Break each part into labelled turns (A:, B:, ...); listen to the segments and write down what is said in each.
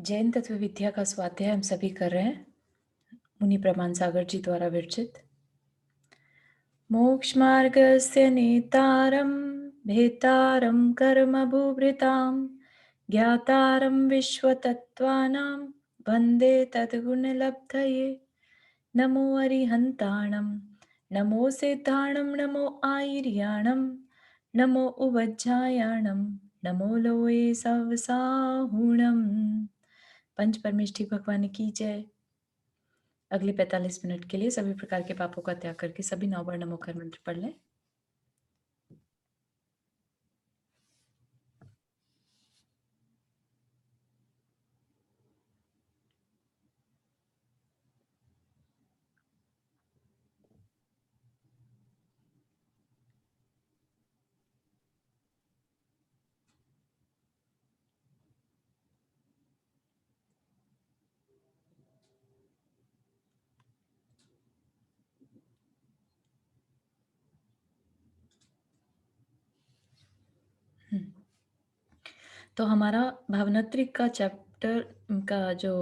A: जैन तत्व विद्या का स्वाध्याय हम सभी कर रहे हैं। मुनि प्रमाण सागर जी द्वारा विरचित। मोक्ष मार्गस्य नेतारं भेतारं कर्मभूभृतां ज्ञातारं विश्वतत्त्वानां वन्दे तद्गुणलब्धये। नमो अरिहन्ताणं नमो सिद्धाणं नमो आयर्याणं नमो उवज्जायाणं नमो लोये सवसाहुणम्। पंच परमेष्ठी भगवान की जय। अगले 45 मिनट के लिए सभी प्रकार के पापों का त्याग करके सभी 9 बार नमोकार मंत्र पढ़ लें। तो हमारा भावनात्रिक का चैप्टर का जो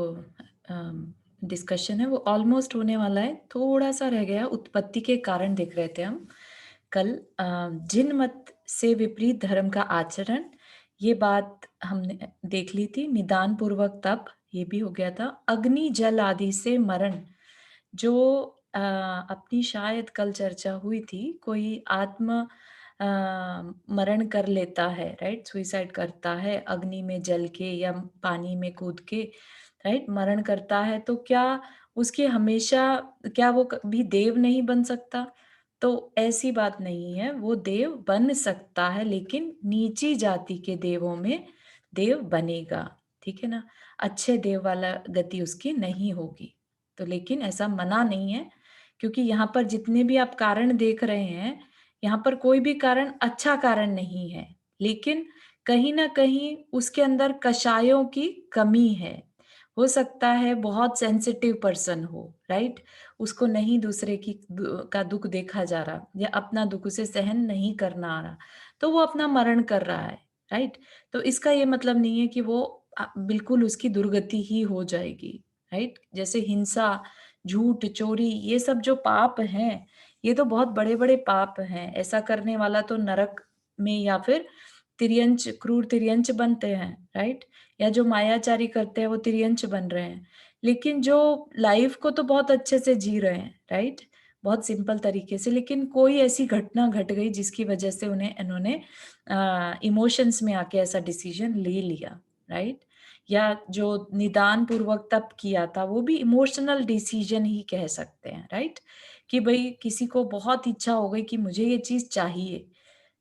A: डिस्कशन है वो ऑलमोस्ट होने वाला है। थोड़ा सा रह गया, उत्पत्ति के कारण देख रहे थे हम कल। जिन मत से विपरीत धर्म का आचरण, ये बात हमने देख ली थी। निदान पूर्वक तप, ये भी हो गया था। अग्नि जल आदि से मरण, जो अपनी शायद कल चर्चा हुई थी, कोई आत्म मरण कर लेता है, राइट, सुइसाइड करता है अग्नि में जल के या पानी में कूद के, राइट, मरण करता है, तो क्या उसकी हमेशा, क्या वो कभी देव नहीं बन सकता? तो ऐसी बात नहीं है, वो देव बन सकता है, लेकिन नीची जाति के देवों में देव बनेगा, ठीक है ना। अच्छे देव वाला गति उसकी नहीं होगी। तो लेकिन ऐसा मना नहीं है, क्योंकि यहाँ पर जितने भी आप कारण देख रहे हैं, यहाँ पर कोई भी कारण अच्छा कारण नहीं है, लेकिन कहीं न कहीं उसके अंदर कषायों की कमी है। हो सकता है बहुत सेंसिटिव पर्सन हो, राइट? उसको नहीं दूसरे की का दुःख देखा जा रहा या अपना दुःख उसे सहन नहीं करना आ रहा, तो वो अपना मरण कर रहा है, राइट? तो इसका ये मतलब नहीं है कि वो बिल्कुल उसकी दुर्गति ही हो जाएगी, राइट? जैसे हिंसा, झूठ, चोरी, ये सब जो पाप हैं, ये तो बहुत बड़े-बड़े पाप हैं। ऐसा करने वाला तो नरक में या फिर तिर्यंच, क्रूर तिर्यंच बनते हैं, राइट? या जो मायाचारी करते हैं वो तिर्यंच बन रहे हैं। लेकिन जो लाइफ को तो बहुत अच्छे से जी रहे हैं, राइट? बहुत सिंपल तरीके से, लेकिन कोई ऐसी घटना घट गई जिसकी वजह से इन्होंने इमोशंस में आके ऐसा डिसीजन ले लिया, राइट? या जो निदान पूर्वक तप किया था, वो भी इमोशनल डिसीजन ही कह सकते हैं, राइट? कि भई किसी को बहुत इच्छा हो गई कि मुझे ये चीज़ चाहिए,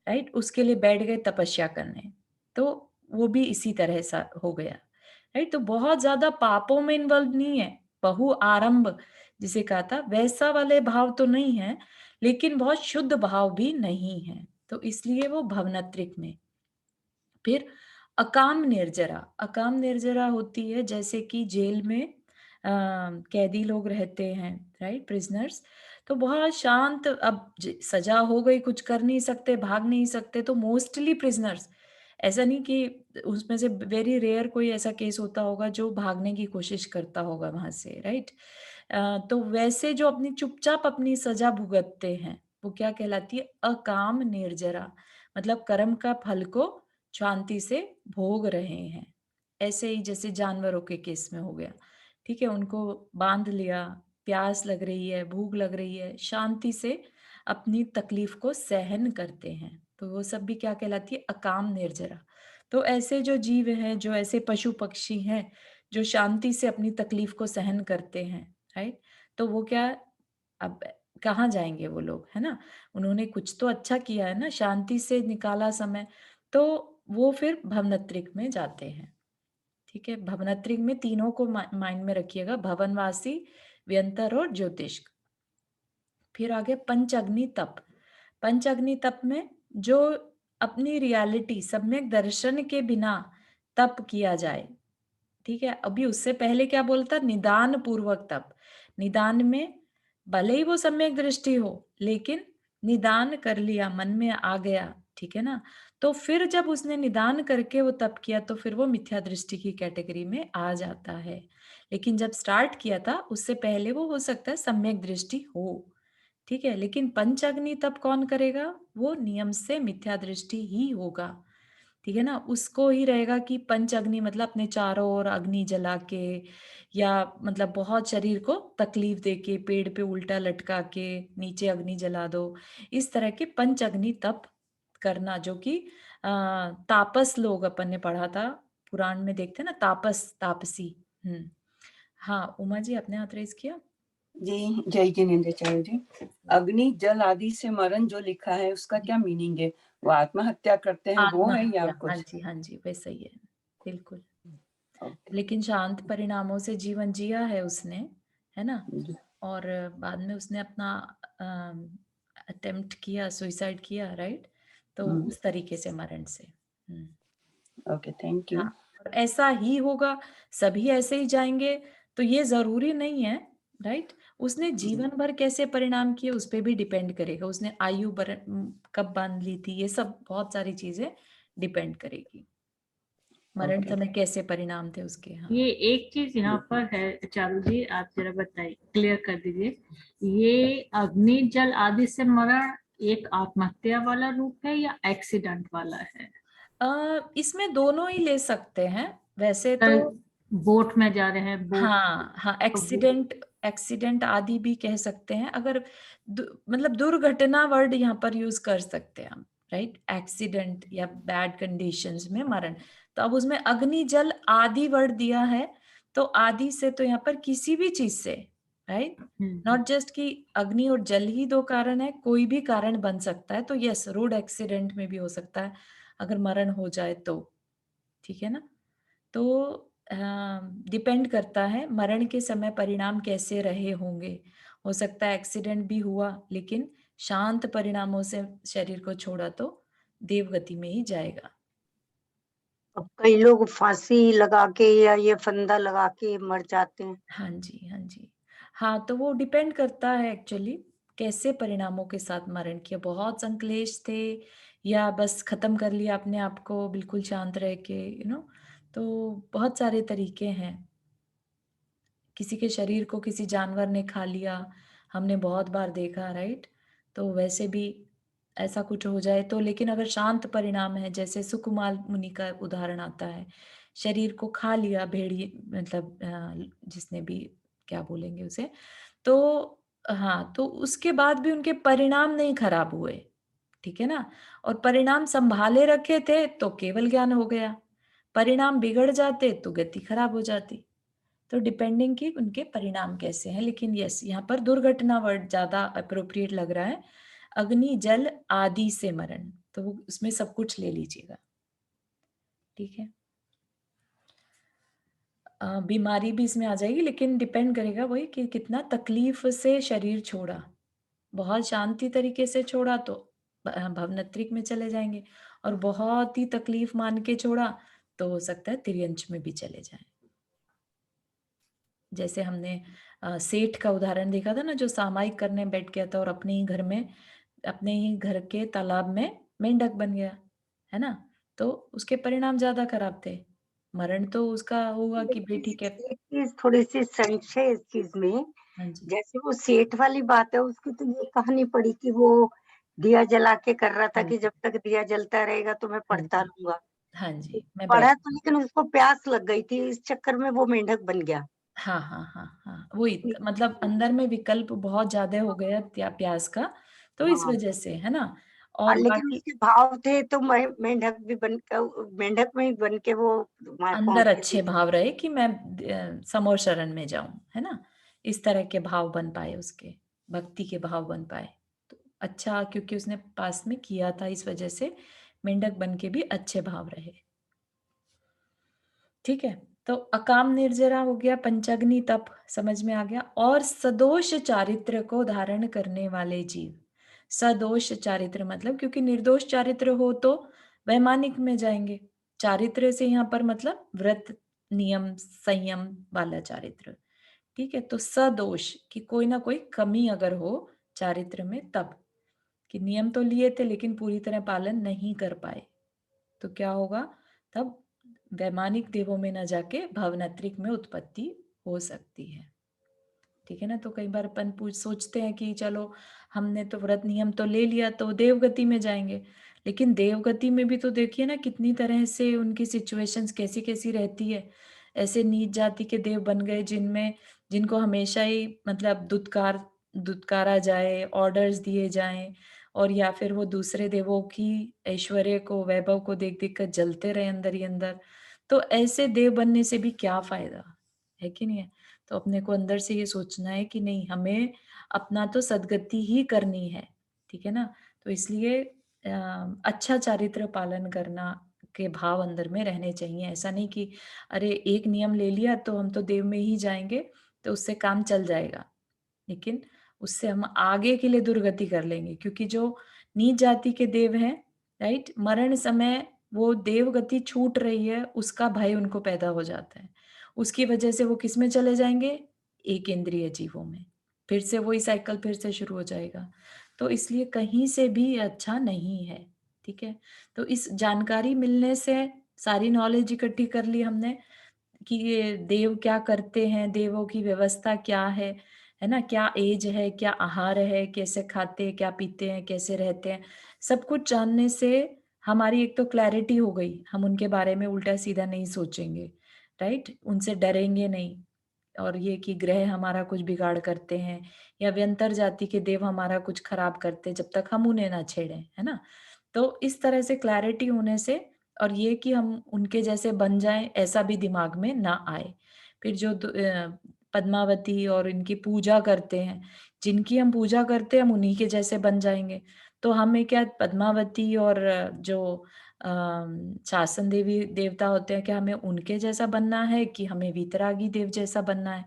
A: राइट? उसके लिए बैठ गए तपस्या करने, तो वो भी इसी तरह सा हो गया, राइट? तो बहुत ज़्यादा पापों में इन्वॉल्व नहीं है, बहु आरंभ जिसे कहा था, वैसा वाले भाव तो नहीं है, लेकिन बहुत शुद्ध भाव भी नहीं है, तो इसलिए वो भवनत्रिक में। फिर अकाम निर्जरा, अकाम निर्जरा होती है जैसे कि जेल में कैदी लोग रहते हैं, राइट, प्रिजनर्स। तो बहुत शांत, अब सजा हो गई, कुछ कर नहीं सकते, भाग नहीं सकते, तो मोस्टली प्रिजनर्स, ऐसा नहीं कि उसमें से वेरी रेयर कोई ऐसा केस होता होगा जो भागने की कोशिश करता होगा वहां से, राइट। तो वैसे जो अपनी चुपचाप अपनी सजा भुगतते हैं, वो क्या कहलाती है? अकाम निर्जरा, मतलब कर्म का फल को शांति से भोग रहे हैं। ऐसे ही जैसे जानवरों के केस में हो गया, ठीक है? उनको बाँध लिया, प्यास लग रही है, भूख लग रही है, शांति से अपनी तकलीफ को सहन करते हैं। तो वो सब भी क्या कहलाती है? अकाम निर्जरा। तो ऐसे जो जीव हैं, जो ऐसे पशु-पक्षी हैं, जो शांति से अपनी तकलीफ को सहन करते हैं, राइट? तो वो क्या, अब कहाँ जाएँगे वो लोग, है ना? उन्होंने कुछ तो अच्छा किया है ना, शांति से निकाला समय, तो वो फिर भवनत्रिक में जाते हैं, ठीक है? भवनत्रिक में तीनों को माइंड में रखिएगा, भवनवासी, व्यंतर और ज्योतिष्क। फिर आ गया पंचअग्नि तप। पंचअग्नि तप में जो अपनी रियलिटी सम्यक दर्शन के बिना तप किया जाए, ठीक है? अभी उससे पहले क्या बोलता? निदान पूर्वक तप। निदान में भले ही वो सम्यक दृष्टि हो, लेकिन निदान कर लिया, मन में आ गया, ठीक है ना? तो फिर जब उसने निदान करके वो तप किया तो फिर वो मिथ्या दृष्टि की कैटेगरी में आ जाता है। लेकिन जब स्टार्ट किया था उससे पहले वो हो सकता है सम्यक दृष्टि हो, ठीक है? लेकिन पंचअग्नि तप कौन करेगा? वो नियम से मिथ्या दृष्टि ही होगा। ठीक है ना? उसको ही रहेगा कि पंच अग्नि मतलब अपने चारों ओर अग्नि जला के या मतलब बहुत शरीर को तकलीफ देके, पेड़ पे उल्टा लटका के नीचे अग्नि जला दो। इस तरह के पंच अग्नि तप करना जो कि अ, तापस लोग अपन ने पढ़ा था, पुराण में देखते हैं ना तापस, तापसी। हुँ। हाँ, उमा जी आपने हाथ रेज़ किया?
B: जी, जय जिनेंद्राचार्य जी। अग्नि, जल आदि से मरण जो लिखा है उसका
A: जी।
B: क्या मीनिंग है? वो आत्महत्या करते हैं वो है या
A: आत्महत्या, हाँ
B: कुछ?
A: जी, हाँ जी, वैसा ही है। बिल्कुल।
B: ओके।
A: लेकिन शांत परिणामों से जीवन जिया है उसने, है ना?
B: जी।
A: और बाद में उसने अपना अटेम्प्ट किया, सुसाइड किया, राइट? तो
B: हुँ,
A: उस तरीके से मरण से। हुँ,
B: ओके, थैंक
A: हाँ,
B: यू।
A: और ऐसा ही होगा, सभी ऐसे ही जाएँगे, तो ये ज़रूरी नहीं है, राइट? उसने जीवन भर कैसे परिणाम किए, उस पे भी डिपेंड करेगा। उसने आयु कब बाँध ली थी, ये सब बहुत सारी चीज़ें डिपेंड करेगी। मरण
B: ओके।
A: समय कैसे परिणाम थे उसके? हाँ।
C: ये एक चीज यहाँ पर है चारू जी, आप जरा बताइए, क्लियर कर दीजिए। ये अग्नि जल आदि से मरण एक आत्महत्या वाला रूप है या एक्सीडेंट वाला है?
A: इसमें दोनों ही ले सकते हैं, वैसे तो
C: कल बोट में जा रहे हैं, बोट
A: हाँ, हाँ,
C: तो वो
A: एक्सीडेंट एक्सीडेंट आदि भी कह सकते हैं अगर मतलब दुर्घटना वर्ड यहाँ पर यूज़ कर सकते हैं हम, राइट? एक्सीडेंट या बैड कंडीशंस में मरण। तो अब उसमें अग्नि, जल, आदि वर्ड दिया है, तो आदि से तो यहाँ पर किसी भी चीज़ से, राइट?
C: हम्म,
A: नॉट जस्ट कि अग्नि और जल ही 2 कारण है, कोई भी कारण बन सकता है। तो येस, रोड एक्सीडेंट में भी हो सकता है, अगर मरण हो जाए तो, ठीक है ना? तो डिपेंड करता है मरण के समय परिणाम कैसे रहे होंगे। हो सकता है एक्सीडेंट भी हुआ लेकिन शांत परिणामों से शरीर को छोड़ा तो देवगति में ही जाएगा।
D: अब कई लोग फांसी लगा के या ये फंदा लगा के मर जाते हैं।
A: हाँ जी, हाँ जी। हाँ, तो वो डिपेंड करता है एक्चुअली कैसे परिणामों के साथ मरण किया। बहुत संक्लेश थे या बस खत्म कर लिया अपने आप को बिल्कुल शांत रह के, तो बहुत सारे तरीके हैं। किसी के शरीर को किसी जानवर ने खा लिया, हमने बहुत बार देखा, राइट? तो वैसे भी ऐसा कुछ हो जाए तो लेकिन अगर शांत परिणाम है जैसे सुकुमार मुनि का उदाहरण आता है, शरीर को खा लिया भेड़िए मतलब जिसने भी क्या बोलेंगे उसे, तो हाँ, तो उसके बाद भी उनके परिणाम नहीं खराब हुए, ठीक है ना? और परिणाम सँभाले रखे थे तो केवल ज्ञान हो गया, परिणाम बिगड़ जाते तो गति खराब हो जाती। तो डिपेंडिंग कि उनके परिणाम कैसे हैं, लेकिन यस यहाँ पर दुर्घटना वर्ड ज़्यादा एप्रोप्रिएट लग रहा है। अग्नि, जल आदि से मरण, तो वो उसमें सब कुछ ले लीजिएगा, ठीक है? बीमारी भी इसमें आ जाएगी लेकिन डिपेंड करेगा वही कि कितना तकलीफ से शरीर छोड़ा। बहुत शांति तरीके से छोड़ा तो भवनत्रिक में चले जाएँगे और बहुत ही तकलीफ मान के छोड़ा, तो हो सकता है तिर्यंच में भी चले जाएँ। जैसे हमने सेठ का उदाहरण देखा था ना जो सामायिक करने बैठ गया था और अपने ही घर के तालाब में मेंढक बन गया, है ना? तो उसके परिणाम ज़्यादा खराब थे। मरण तो उसका हुआ कि भई
D: लेकिन
A: ठीक है।
D: एक चीज़ थोड़ी-सी संशय है इस चीज़ में,
A: हाँ जी।
D: जैसे वो सेठ वाली बात है उसकी तो ये कहानी पढ़ी कि वो दिया जला के कर रहा था
A: हाँ
D: कि
A: जी।
D: जब तक दिया जलता रहेगा तो मैं
A: हाँ
D: पढ़ता
A: जी।
D: रहूँगा।
A: हाँ
D: तो
A: जी, मैं बैठ
D: पढ़ा तो लेकिन उसको प्यास लग गई थी, इस चक्कर में वो मेंढक बन गया।
A: हाँ, हाँ, हाँ, हाँ। वही मतलब अंदर में विकल्प बहुत ज़्यादा हो गया प्यास का, तो इस
D: हाँ।
A: वज़ह से, है ना?
D: हाँ,
A: और
D: लेकिन
A: बाकी
D: उसके भाव थे तो मेंढक भी बन क मेंढक में ही बन के वो वहाँ पहुँच
A: अंदर
D: गए।
A: अच्छे भाव रहे कि मैं समो शरण में जाऊँ, है ना? इस तरह के भाव बन पाए उसके, भक्ति के भाव बन पाए। तो अच्छा क्योंकि उसने पास में किया था इस वज़ह से मेंढक बन के भी अच्छे भाव रहे। ठीक है? तो अकाम निर्जरा हो गया, पंचाग्नि तप समझ में आ गया और सदोष चारित्र को धारण करने वाले जीव। सदोष चारित्र मतलब क्योंकि निर्दोष चारित्र हो तो वैमानिक में जाएँगे। चारित्र से यहाँ पर मतलब व्रत, नियम, संयम वाला चारित्र। ठीक है? तो सदोष कि कोई ना कोई कमी अगर हो चारित्र में तब, कि नियम तो लिए थे लेकिन पूरी तरह पालन नहीं कर पाए। तो क्या होगा, तब वैमानिक देवों में न जाके भवनत्रिक में उत्पत्ति हो सकती है। ठीक है ना? तो कई बार अपन सोचते हैं कि चलो हमने तो व्रत नियम तो ले लिया तो देवगति में जाएंगे, लेकिन देवगति में भी तो देखिए ना कितनी तरह से उनकी सिचुएशंस कैसी कैसी रहती है। ऐसे नीच जाति के देव बन गए जिनको हमेशा ही मतलब दुत्कारा जाए, ऑर्डर्स दिए जाएं, और या फिर वो दूसरे देवों की ऐश्वर्य को, वैभव को देख देख कर जलते रहे अंदर ही अंदर। तो ऐसे देव बनने से भी क्या फायदा, है कि नहीं है? तो अपने को अंदर से ये सोचना है कि नहीं, हमें अपना तो सद्गति ही करनी है, ठीक है ना? तो इसलिए अच्छा चारित्र पालन करना के भाव अंदर में रहने चाहिए। ऐसा नहीं कि अरे एक नियम ले लिया तो हम तो देव में ही जाएँगे, तो उससे काम चल जाएगा। लेकिन उससे हम आगे के लिए दुर्गति कर लेंगे, क्योंकि जो नीच जाति के देव हैं, राइट? मरण समय वो देव गति छूट रही है, उसका भय उनको पैदा हो जाता है। उसकी वजह से वो किसमें चले जाएँगे? एक इंद्रिय जीवों में। फिर से वही साइकिल फिर से शुरू हो जाएगा। तो इसलिए कहीं से भी अच्छा नहीं है, ठीक है? तो इस जानकारी मिलने से सारी नॉलेज इकट्ठी कर ली हमने कि ये देव क्या करते हैं, देवों की व्यवस्था क्या है ना? क्या एज है, क्या आहार है, कैसे खाते हैं, क्या पीते हैं, कैसे रहते हैं, सब कुछ जानने से हमारी एक तो क्लैरिटी हो गई, हम उनके बारे में उल्टा-सीधा नहीं सोचेंगे, राइट? उनसे डरेंगे नहीं। और ये कि ग्रह हमारा कुछ बिगाड़ करते हैं या व्यंतर जाति के देव हमारा कुछ खराब करते हैं, जब तक हम उन्हें ना छेड़ें, है ना? तो इस तरह से क्लैरिटी होने से, और ये कि हम उनके जैसे बन जाएँ, ऐसा भी दिमाग में ना आए। फिर जो पद्मावती और इनकी पूजा करते हैं, जिनकी हम पूजा करते हैं, हम उन्हीं के जैसे बन जाएँगे। तो हमें क्या पद्मावती और जो शासन देवी देवता होते हैं, क्या हमें उनके जैसा बनना है कि हमें वीतरागी देव जैसा बनना है?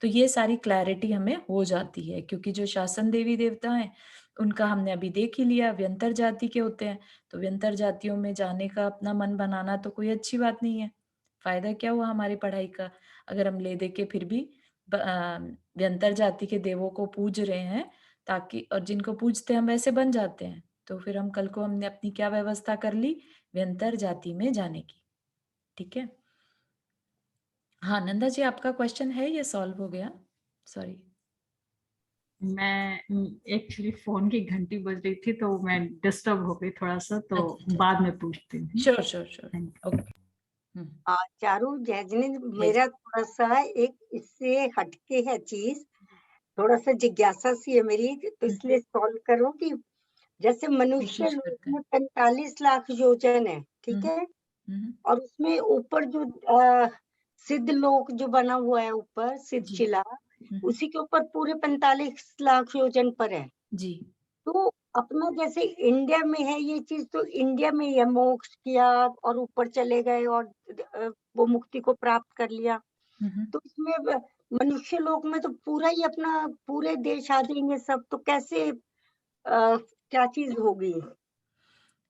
A: तो ये सारी क्लैरिटी हमें हो जाती है, क्योंकि जो शासन देवी देवता हैं, उनका हमने अभी देख ही लिया, व्यंतर जाति के होते हैं। तो व्यंतर जातियों में जाने का अपना मन बनाना तो कोई अच्छी बात नहीं है। फ़ायदा क्या हुआ हमारी पढ़ाई का? अगर हम ले दे के फिर भी व्यंतर जाति के देवों को पूज रहे हैं, ताकि और जिनको पूजते हैं हम वैसे बन जाते हैं। तो फिर हम कल को हमने अपनी क्या व्यवस्था कर ली? व्यंतर जाति में जाने की। ठीक है? हाँ, नंदा जी आपका क्वेश्चन है ये सॉल्व हो गया? सॉरी।
C: मैं एक्चुअली फोन की घंटी बज रही थी तो मैं डिस्टर्ब हो गई थोड़ा सा, तो
A: अच्छा।
C: बाद में पूछती हूँ।
A: Sure, sure, sure.
C: Thank
A: okay. हुँ।
D: चारू जैजनी,
A: यस।
D: मेरा थोड़ा सा एक इससे हटके है चीज, थोड़ा सा जिज्ञासा सी है मेरी, तो
A: हुँ,
D: इसलिए सॉल्व करो कि जैसे मनुष्य
A: कोशिश
D: लोक
A: करते हैं।
D: में 45 लाख योजन है,
A: हुँ,
D: ठीक है?
A: हुँ, हुँ।
D: और उसमें ऊपर जो सिद्ध लोक जो बना हुआ है ऊपर, सिद्ध
A: जी।
D: शिला,
A: हुँ, हुँ।
D: उसी के ऊपर पूरे 45 लाख योजन पर है।
A: जी।
D: तो अपना जैसे इंडिया में है ये चीज, तो इंडिया में ये मोक्ष किया और ऊपर चले गए और वो मुक्ति को प्राप्त कर लिया।
A: हुँ, हुँ।
D: तो इसमें मनुष्य लोक में तो पूरा ही अपना पूरे देश आ जाएंगे सब, तो कैसे क्या चीज होगी?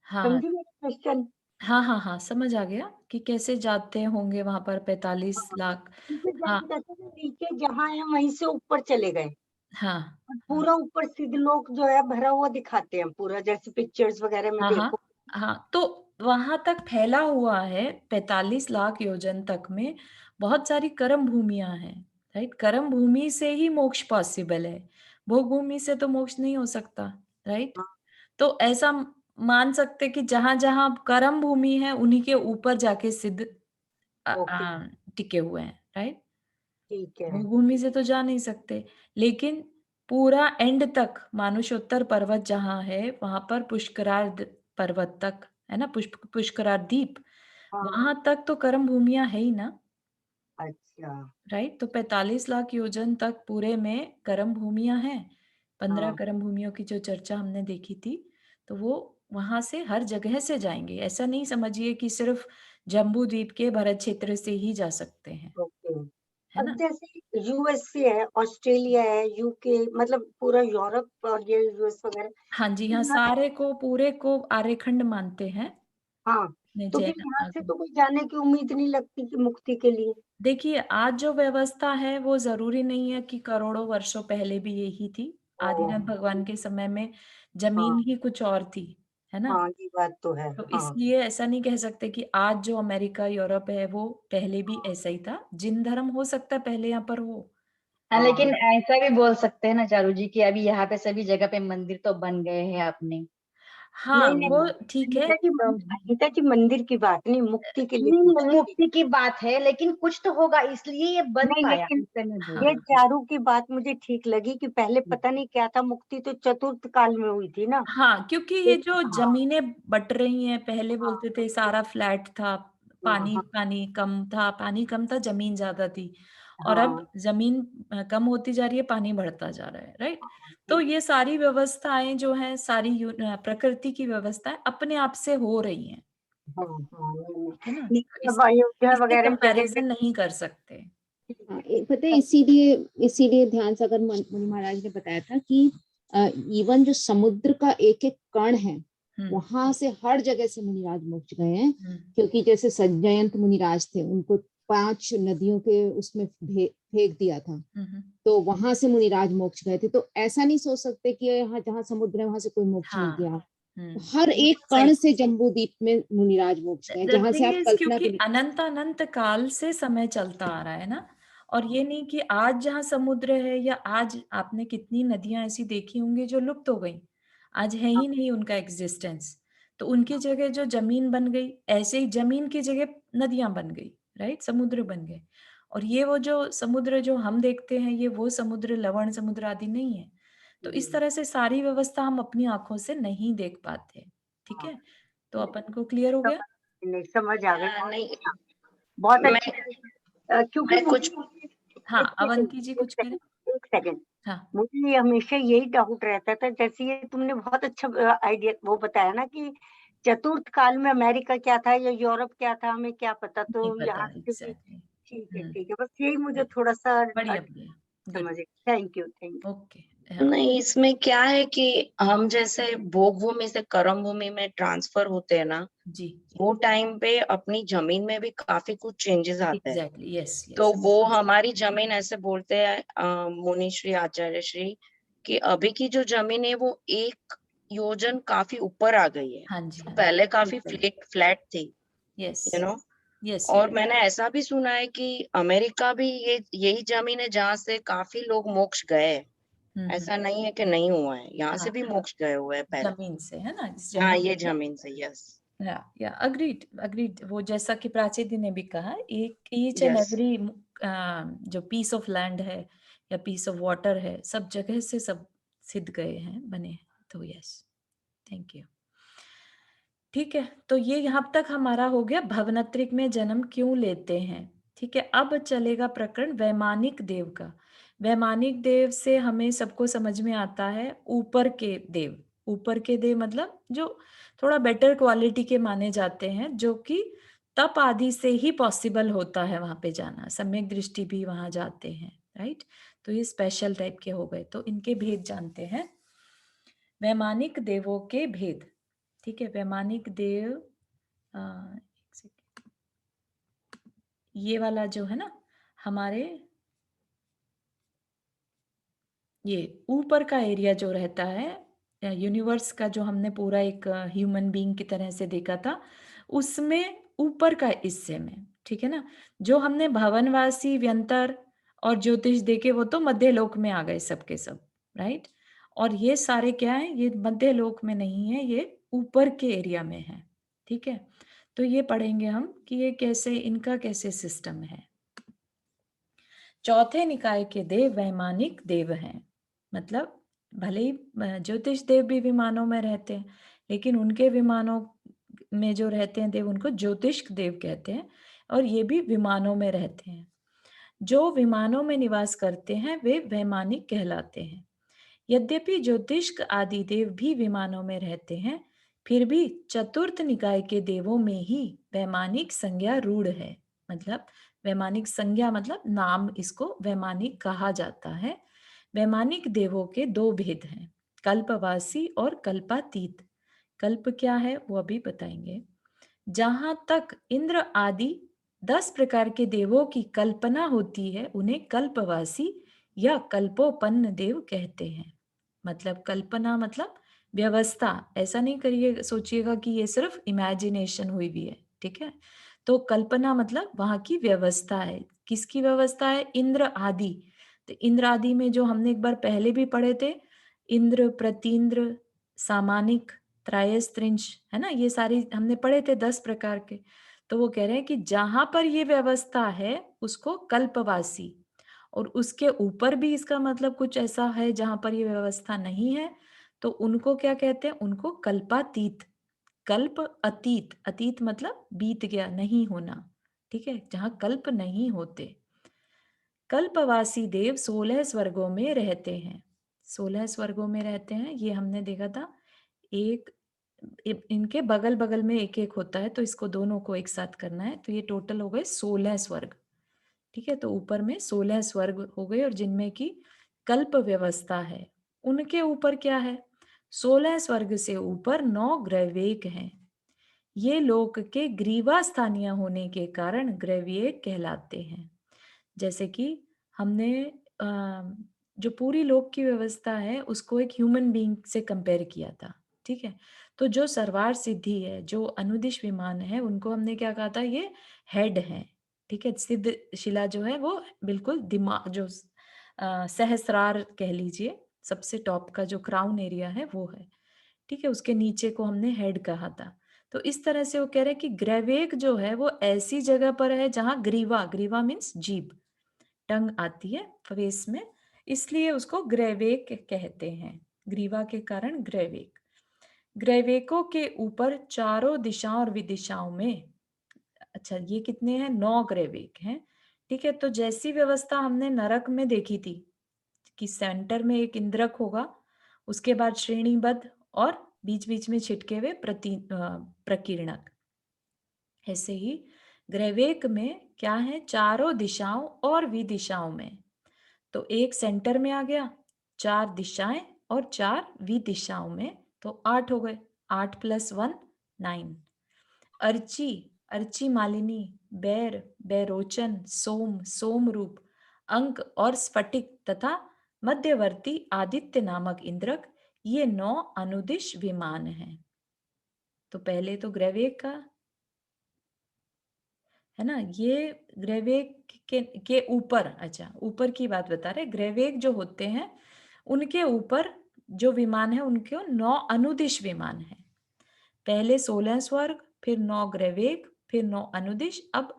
A: हाँ।
D: समझी मेरा क्वेश्चन?
A: हाँ, हाँ, हाँ, समझ आ गया कि कैसे जाते होंगे वहाँ पर 45
D: हाँ,
A: लाख।
D: नीचे
A: हाँ,
D: जैसे कहते हैं ना, नीचे जहाँ है वहीं से ऊपर चले गए
A: हाँ,
D: और
A: हाँ।
D: पूरा ऊपर सिद्ध लोक जो है भरा हुआ दिखाते हैं पूरा, जैसे पिक्चर्स वगैरह में
A: हाँ,
D: देखो।
A: हाँ। हाँ, तो वहाँ तक फैला हुआ है 45 लाख योजन तक में बहुत सारी कर्म भूमियाँ हैं, राइट? कर्म भूमि से ही मोक्ष पॉसिबल है। भोग भूमि से तो मोक्ष नहीं हो सकता, राइट?
D: हाँ,
A: तो ऐसा मान सकते कि जहाँ-जहाँ कर्म भूमि है, उन्हीं के ऊपर जाके सिद्ध
D: ओके,
A: टिके हुए हैं, राइट?
D: ठीक है।
A: भूमि से तो जा नहीं सकते, लेकिन पूरा एंड तक मानुषोत्तर पर्वत जहाँ है, वहाँ पर पुष्करार्ध पर्वत तक, है ना? पुष्करार्धीप,
D: हाँ,
A: वहाँ तक तो कर्म भूमियाँ है ही ना,
D: अच्छा,
A: राइट? तो 45 लाख योजन तक पूरे में कर्म भूमियाँ हैं। 15
D: हाँ,
A: कर्म भूमियों की जो चर्चा हमने देखी थी, तो वो वहाँ से हर जगह से जाएँगे। ऐसा नहीं समझिए कि सिर्फ़ जम्बू द्वीप के भरत क्षेत्र से ही जा सकते हैं,
D: ओके।
A: है
D: अब
A: ना?
D: जैसे यूएसए है, ऑस्ट्रेलिया है, यूके, मतलब पूरा यूरोप और ये यूएस वगैरह,
A: हाँ जी,
D: तो
A: हाँ,
D: यहाँ से,
A: सारे को पूरे को आर्यखंड मानते हैं,
D: हाँ,
A: अपने
D: तो फिर
A: जैन
D: यहाँ से
A: आगम।
D: तो कोई जाने की उम्मीद नहीं लगती कि मुक्ति के लिए।
A: देखिए, आज जो व्यवस्था है वो ज़रूरी नहीं है कि करोड़ों वर्षों पहले भी यही थी।
D: ओह!
A: आदिनाथ भगवान के समय में
D: हाँ,
A: ज़मीन ही कुछ और थी, है ना?
D: हाँ, ये बात तो है।
A: तो
D: हाँ,
A: इसलिए ऐसा नहीं कह सकते कि आज जो अमेरिका, यूरोप है वो पहले भी ऐसा ही था। जिन धर्म हो सकता है पहले यहाँ पर हो।
E: हाँ,
D: हाँ,
E: लेकिन ऐसा भी बोल सकते हैं ना चारू जी कि अभी यहाँ पे सभी जगह पे मंदिर तो बन गए हैं अपने।
A: हाँ,
D: नहीं, नहीं,
A: वो ठीक है।
D: अनीता जी मंदिर की बात नहीं, मुक्ति के लिए
E: नहीं,
D: पूछ रही थी।
E: मुक्ति की बात है, लेकिन कुछ तो होगा इसलिए ये बन
D: नहीं,
E: पाया,
D: लेकिन
E: इससे मैं बोल
A: हाँ,
D: ये
E: रही थी।
D: चारू की बात मुझे ठीक लगी कि पहले पता नहीं क्या था, मुक्ति तो चतुर्थ काल में हुई थी ना।
A: हाँ, क्योंकि ये जो
D: हाँ,
A: जमीनें बट रही हैं, पहले
D: हाँ,
A: बोलते थे सारा फ्लैट था,
D: हाँ,
A: पानी
D: हाँ,
A: पानी कम था, पानी कम था, जमीन ज्यादा थी। और अब
D: हाँ,
A: जमीन कम होती जा रही है, पानी बढ़ता जा रहा है, राइट? तो
D: ठीक,
A: ये सारी व्यवस्थाएं जो हैं, सारी प्रकृति की व्यवस्थाएं अपने आप से हो रही हैं,
D: हाँ, हाँ, नहीं,
A: है ना?
D: नहीं,
A: तो
D: अब अयोध्या
A: इससे
D: वगैरह में चले गए।
A: कंपैरिजन नहीं कर सकते।
F: हाँ, पता है, इसीलिए ध्यान सागर मुनि महाराज ने बताया था कि इवन जो समुद्र का एक एक कण है
A: हम्म
F: वहां से हर जगह से मुनिराज मोक्ष गए हैं।
A: हम्म
F: क्योंकि जैसे संजयंत मुनिराज थे, उनको 5 नदियों के उसमें फेंक दिया था,
A: हम्म,
F: तो वहां से मुनिराज मोक्ष गए थे। तो ऐसा नहीं सोच सकते कि यहाँ जहाँ समुद्र है वहां से कोई मोक्ष नहीं
A: हाँ,
F: गया।
A: हम्म,
F: हर एक
A: सही।
F: कण से जम्बू द्वीप में मुनिराज मोक्ष गए,
A: द
F: जहां से
A: थिंग
F: आप
A: इज,
F: कल्पना
A: क्योंकि
F: भी नहीं।
A: अनंत अनंत काल से समय चलता आ रहा है ना, और ये नहीं कि आज जहाँ समुद्र है, या आज आपने कितनी नदियां ऐसी देखी होंगी जो लुप्त हो गई, आज है ही नहीं उनका एग्जिस्टेंस। तो उनकी जगह जो जमीन बन गई, ऐसे ही जमीन की जगह नदियां बन गई, राइट? समुद्र बन गए। और ये वो जो समुद्र जो हम देखते हैं, ये वो समुद्र, लवण समुद्र आदि नहीं है। तो इस तरह से सारी व्यवस्था हम अपनी आंखों से नहीं देख पाते। ठीक है, तो अपन को क्लियर हो गया?
D: नहीं, समझ आ गई।
E: नहीं,
D: बहुत
E: मैं
D: अच्छी। क्योंकि
E: मैं कुछ
A: हाँ,
D: एक सेकंड,
A: अवंती जी कुछ कह रहे?
D: एक सेकंड,
A: हाँ,
D: मुझे ये हमेशा यही डाउट रहता था, जैसे ये तुमने बहुत अच्छा आइडिया वो बताया ना कि चतुर्थ काल में अमेरिका क्या था या यूरोप क्या था, हमें क्या पता,
A: नहीं
D: तो
A: पता
D: यहाँ क्योंकि
A: एग्जैक्टली।
D: ठीक है, बस यही मुझे थोड़ा सा
A: बढ़िया बढ़िया, गुड,
D: समझ। Thank you, thank you.
A: Okay.
E: नहीं, इसमें क्या है कि हम जैसे भोग भूमि से कर्म भूमि में ट्रांसफर होते हैं ना,
A: जी,
E: वो टाइम पे अपनी जमीन में भी काफी कुछ चेंजेस आते हैं।
A: एग्जैक्टली, यस
E: तो
A: यस।
E: वो हमारी जमीन ऐसे बोलते हैं मुनि श्री आचार्य श्री कि अभी की जो जमीन है वो 1 योजन काफी ऊपर आ गई है।
A: हाँ जी,
E: जो
A: हाँ जी,
E: पहले काफी
A: बिल्कुल,
E: फ्लैट थी,
A: यस
E: यू नो।
A: यस
E: और
A: यस।
E: मैंने ऐसा भी सुना है कि अमेरिका भी यही जमीन है जहाँ से काफी लोग मोक्ष गए हैं।
A: हम्म,
E: ऐसा नहीं है कि नहीं हुआ है, यहाँ से
A: हाँ,
E: भी मोक्ष गए हुए हैं पहले।
A: जमीन से है ना, इस
E: हाँ,
A: जमीन
E: ये
A: से।
E: जमीन से, यस
A: या अग्रीड अग्रीड, वो जैसा कि प्राची दी ने भी कहा, एक ईच एंड
E: यस।
A: एवरी जो पीस ऑफ लैंड है या पीस ऑफ वाटर है, सब जगह से सब सिद्ध गए हैं, बने हैं। तो यस, थैंक यू। ठीक है, तो ये यहाँ तक हमारा हो गया भवनत्रिक में जन्म क्यों लेते हैं। ठीक है, अब चलेगा प्रकरण वैमानिक देव का। वैमानिक देव से हमें सबको समझ में आता है ऊपर के देव। ऊपर के देव मतलब जो थोड़ा बेटर क्वालिटी के माने जाते हैं, जो कि तप आदि से ही पॉसिबल होता है वहां पे जाना, सम्यक दृष्टि भी वहां जाते हैं, राइट? तो ये स्पेशल टाइप के हो गए, तो इनके भेद जानते हैं। वैमानिक देवों के भेद। ठीक है, वैमानिक देव, एक सेकेंड, ये वाला जो है ना हमारे, ये ऊपर का एरिया जो रहता है यूनिवर्स का, जो हमने पूरा एक ह्यूमन बीइंग की तरह से देखा था, उसमें ऊपर का हिस्से में, ठीक है ना, जो हमने भवनवासी, व्यंतर और ज्योतिष देखे, वो तो मध्य लोक में आ गए सबके सब, राइट? और ये सारे क्या है, ये मध्य लोक में नहीं है, ये ऊपर के एरिया में है। ठीक है, तो ये पढ़ेंगे हम कि ये कैसे, इनका कैसे सिस्टम है। चौथे निकाय के देव वैमानिक देव हैं, मतलब भले ही ज्योतिष देव भी विमानों में रहते हैं, लेकिन उनके विमानों में जो रहते हैं देव, उनको ज्योतिष देव कहते हैं, और ये भी विमानों में रहते हैं। जो विमानों में निवास करते हैं वे वैमानिक कहलाते हैं। यद्यपि ज्योतिष्क आदि देव भी विमानों में रहते हैं, फिर भी चतुर्थ निकाय के देवों में ही वैमानिक संज्ञा रूढ़ है। मतलब वैमानिक संज्ञा मतलब नाम, इसको वैमानिक कहा जाता है। वैमानिक देवों के 2 भेद हैं, कल्पवासी और कल्पातीत। कल्प क्या है वो अभी बताएंगे। जहां तक इंद्र आदि 10 प्रकार के देवों की कल्पना होती है, उन्हें कल्पवासी या कल्पोपन्न देव कहते हैं। मतलब कल्पना मतलब व्यवस्था, ऐसा नहीं करिए सोचिएगा कि ये सिर्फ इमेजिनेशन हुई भी है, ठीक है। तो कल्पना मतलब वहां की व्यवस्था है। किसकी व्यवस्था है? इंद्र आदि। तो इंद्र आदि में जो हमने एक बार पहले भी पढ़े थे, इंद्र, प्रतींद्र, सामानिक, त्रयस्त्रिंश, है ना, ये सारी हमने पढ़े थे 10 प्रकार के। तो वो कह रहे हैं कि जहां पर ये व्यवस्था है उसको कल्पवासी, और उसके ऊपर भी इसका मतलब कुछ ऐसा है जहां पर ये व्यवस्था नहीं है, तो उनको क्या कहते हैं? उनको कल्पातीत। कल्प अतीत, अतीत मतलब बीत गया, नहीं होना, ठीक है, जहां कल्प नहीं होते। कल्पवासी देव 16 स्वर्गों में रहते हैं। 16 स्वर्गों में रहते हैं, ये हमने देखा था। एक इनके बगल बगल में एक एक होता है, तो इसको दोनों को एक साथ करना है, तो ये टोटल हो गए 16 स्वर्ग, ठीक है। तो ऊपर में 16 स्वर्ग हो गए, और जिनमें की कल्प व्यवस्था है। उनके ऊपर क्या है? 16 स्वर्ग से ऊपर 9 ग्रहवेक हैं। ये लोक के ग्रीवा स्थानीय होने के कारण ग्रहवेक कहलाते हैं। जैसे कि हमने जो पूरी लोक की व्यवस्था है उसको एक ह्यूमन बीइंग से कंपेयर किया था, ठीक है। तो जो सर्वार सिद्धि है, जो अनुदिश विमान है, उनको हमने क्या कहा था? ये हेड है, ठीक है। सिद्ध शिला जो है वो बिल्कुल दिमाग, जो सहस्रार कह लीजिए, सबसे टॉप का जो क्राउन एरिया है वो है, ठीक है। उसके नीचे को हमने हेड कहा था। तो इस तरह से वो कह रहे हैं कि ग्रैवेक जो है वो ऐसी जगह पर है जहां ग्रीवा, ग्रीवा मीन्स जीभ, टंग आती है फेस में, इसलिए उसको ग्रैवेक कहते हैं। ग्रीवा के कारण ग्रैवेक। ग्रैवेकों के ऊपर चारों दिशाओं और विदिशाओं में, अच्छा ये कितने हैं? 9 ग्रैवेक हैं, ठीक है। तो जैसी व्यवस्था हमने नरक में देखी थी कि सेंटर में एक इंद्रक होगा, उसके बाद श्रेणीबद्ध और बीच बीच में छिटके हुए प्रकीर्णक, ऐसे ही ग्रैवेक में क्या है? चारों दिशाओं और विदिशाओं में। तो एक सेंटर में आ गया, 4 दिशाएं और 4 विदिशाओं में, तो 8 हो गए। 8 + 1 9। अर्ची, अर्ची मालिनी, बैर, बैरोचन, सोम, सोमरूप, अंक और स्फटिक तथा मध्यवर्ती आदित्य नामक इंद्रक, ये 9 अनुदिश विमान हैं। तो पहले तो ग्रैवेक का है ना, ये ग्रैवेक के ऊपर, अच्छा ऊपर की बात बता रहे, ग्रैवेक जो होते हैं उनके ऊपर जो विमान है उनके 9 अनुदिश विमान है। पहले 16 स्वर्ग, फिर 9 ग्रैवेक, फिर 9 अनुदिश। अब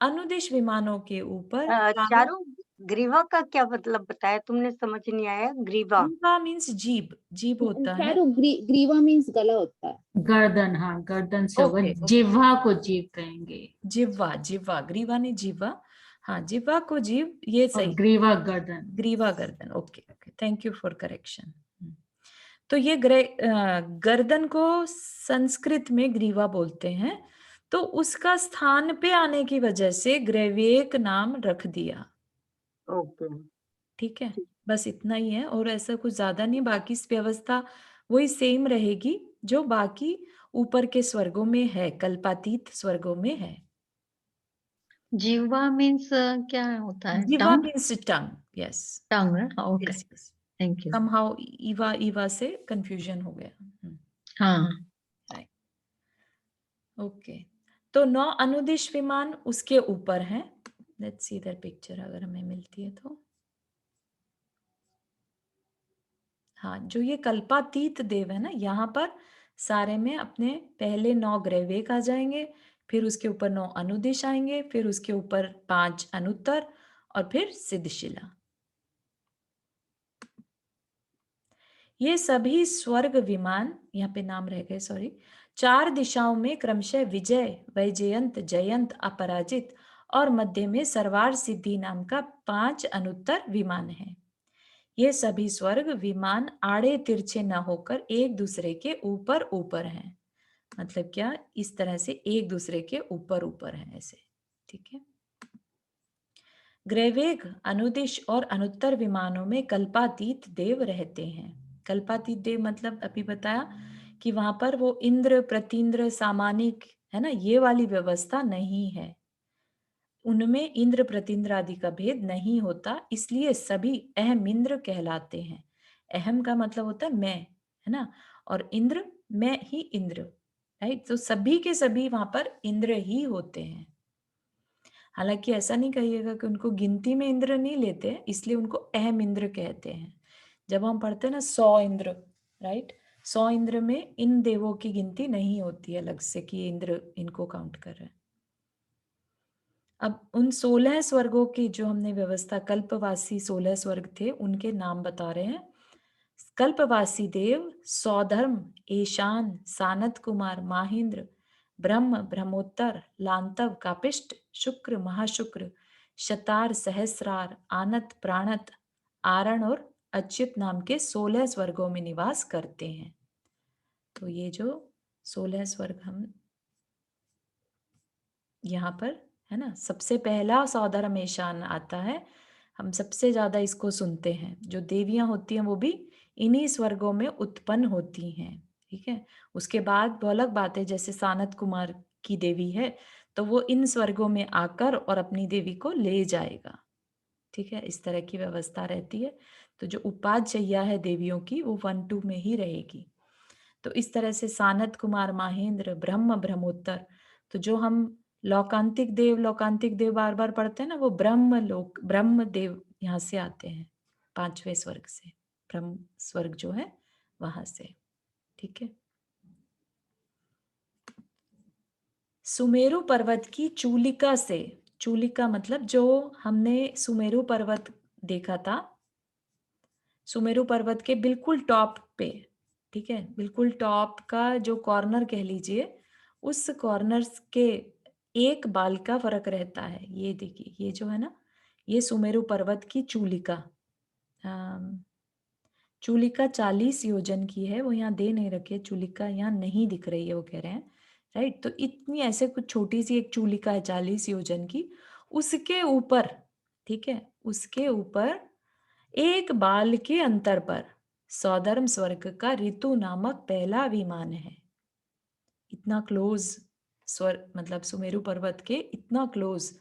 A: अनुदिश विमानों के ऊपर
D: चारों ग्रीवा का क्या मतलब बताया तुमने? समझ नहीं आया। ग्रीवा
A: ग्रीवा मीन्स जीभ, जीभ होता है।
F: चारों ग्रीवा मीन्स गला होता है।
C: गर्दन, हाँ गर्दन से होगा।
A: Okay, okay.
C: जिह्वा को जीभ कहेंगे
A: जिह्वा, जिह्वा, ग्रीवा नहीं जिह्वा, हाँ जिह्वा को जीभ, ये
C: और
A: सही।
C: ग्रीवा गर्दन।
A: ग्रीवा गर्दन, okay okay, thank you for correction. तो ये गर्दन को संस्कृत में ग्रीवा बोलते हैं, तो उसका स्थान पे आने की वजह से ग्रैवेक नाम रख दिया,
D: ओके।
A: ठीक है। बस इतना ही है, और ऐसा कुछ ज्यादा नहीं। बाकी व्यवस्था वही सेम रहेगी जो बाकी ऊपर के स्वर्गों में है, कल्पातीत स्वर्गों में है।
G: जिह्वा मीन्स क्या होता है?
A: जिह्वा
G: tongue?
A: Means tongue, yes
G: tongue, okay,
A: yes yes.
G: Thank you.
A: Somehow Eva, Eva से कंफ्यूजन हो गया।
G: हाँ,
A: राइट, ओके। तो 9 अनुदिश विमान उसके ऊपर हैं। लेट्स सी दैट पिक्चर, अगर हमें मिलती है तो। हाँ, जो ये कल्पातीत देव है ना, यहाँ पर सारे में अपने पहले 9 ग्रैवेक आ जाएंगे, फिर उसके ऊपर 9 अनुदिश आएंगे, फिर उसके ऊपर 5 अनुत्तर, और फिर सिद्धशिला। ये सभी स्वर्ग विमान, यहाँ पे नाम रह गए सॉरी, 4 दिशाओं में क्रमशः विजय, वैजयंत, जयंत, अपराजित और मध्य में सर्वार सिद्धि नाम का 5 अनुत्तर विमान है। ये सभी स्वर्ग विमान आड़े तिरछे न होकर एक दूसरे के ऊपर ऊपर हैं। मतलब क्या? इस तरह से एक दूसरे के ऊपर ऊपर हैं ऐसे, ठीक है। ग्रैवेक, अनुदिश और अनुत्तर विमानों में कल्पातीत देव रहते हैं। कल्पातीत देव मतलब अभी बताया कि वहां पर वो इंद्र, प्रतींद्र, सामानिक, है ना, ये वाली व्यवस्था नहीं है। उनमें इंद्र, प्रतींद्र आदि का भेद नहीं होता, इसलिए सभी अहम इंद्र कहलाते हैं। अहम का मतलब होता है मैं, है ना, और इंद्र मैं ही इंद्र, राइट। तो सभी के सभी वहां पर इंद्र ही होते हैं। हालांकि ऐसा नहीं कहिएगा कि उनको गिनती में इंद्र नहीं लेते हैं, इसलिए उनको अहम इंद्र कहते हैं। जब हम पढ़ते हैं ना 100 इंद्र, राइट, 100 इंद्र में इन देवों की गिनती नहीं होती है अलग से कि ये इंद्र इनको काउंट कर रहे हैं। अब उन 16 स्वर्गों की जो हमने व्यवस्था, कल्पवासी 16 स्वर्ग थे, उनके नाम बता रहे हैं। कल्पवासी देव सौधर्म, ईशान, सानत कुमार, माहिंद्र, ब्रह्म, ब्रह्मोत्तर, लांतव, कापिष्ट, शुक्र, महाशुक्र, शतार, सहस्रार, आनत, प्राणत, आरण और अच्युत नाम के 16 स्वर्गों में निवास करते हैं। तो ये जो 16 स्वर्ग हम यहाँ पर है ना, सबसे पहला सौधर्म ईशान आता है। हम सबसे ज्यादा इसको सुनते हैं। जो देवियां होती हैं वो भी इन्हीं स्वर्गों में उत्पन्न होती हैं, ठीक है। उसके बाद वो अलग बात है, जैसे सानत कुमार की देवी है तो वो इन स्वर्गों में आकर और अपनी देवी को ले जाएगा, ठीक है। इस तरह की व्यवस्था रहती है। तो जो उपाध्यय्या है देवियों की वो 1-2 में ही रहेगी। तो इस तरह से सानत कुमार, माहेंद्र, ब्रह्म, ब्रह्मोत्तर, तो जो हम लौकांतिक देव बार बार पढ़ते हैं ना, वो ब्रह्म देव यहाँ से आते हैं, 5वें स्वर्ग से, ब्रह्म स्वर्ग जो है वहां से, ठीक है। सुमेरु पर्वत की चूलिका से, चूलिका मतलब जो हमने सुमेरु पर्वत देखा था, सुमेरु पर्वत के बिल्कुल टॉप पे, ठीक है, बिल्कुल टॉप का जो कॉर्नर कह लीजिए, उस कॉर्नर के एक बाल का फर्क रहता है। ये देखिए, ये जो है ना, ये सुमेरु पर्वत की चूलिका, चूलिका 40 योजन की है। वो यहाँ दे नहीं रखी है, चूलिका यहाँ नहीं दिख रही है, वो कह रहे हैं, राइट। तो इतनी ऐसे कुछ छोटी सी एक चूलिका है 40 योजन की, उसके ऊपर, ठीक है, उसके ऊपर एक बाल के अंतर पर सौधर्म स्वर्ग का ऋतु नामक पहला विमान है। इतना क्लोज स्वर्ग, मतलब सुमेरु पर्वत के इतना क्लोज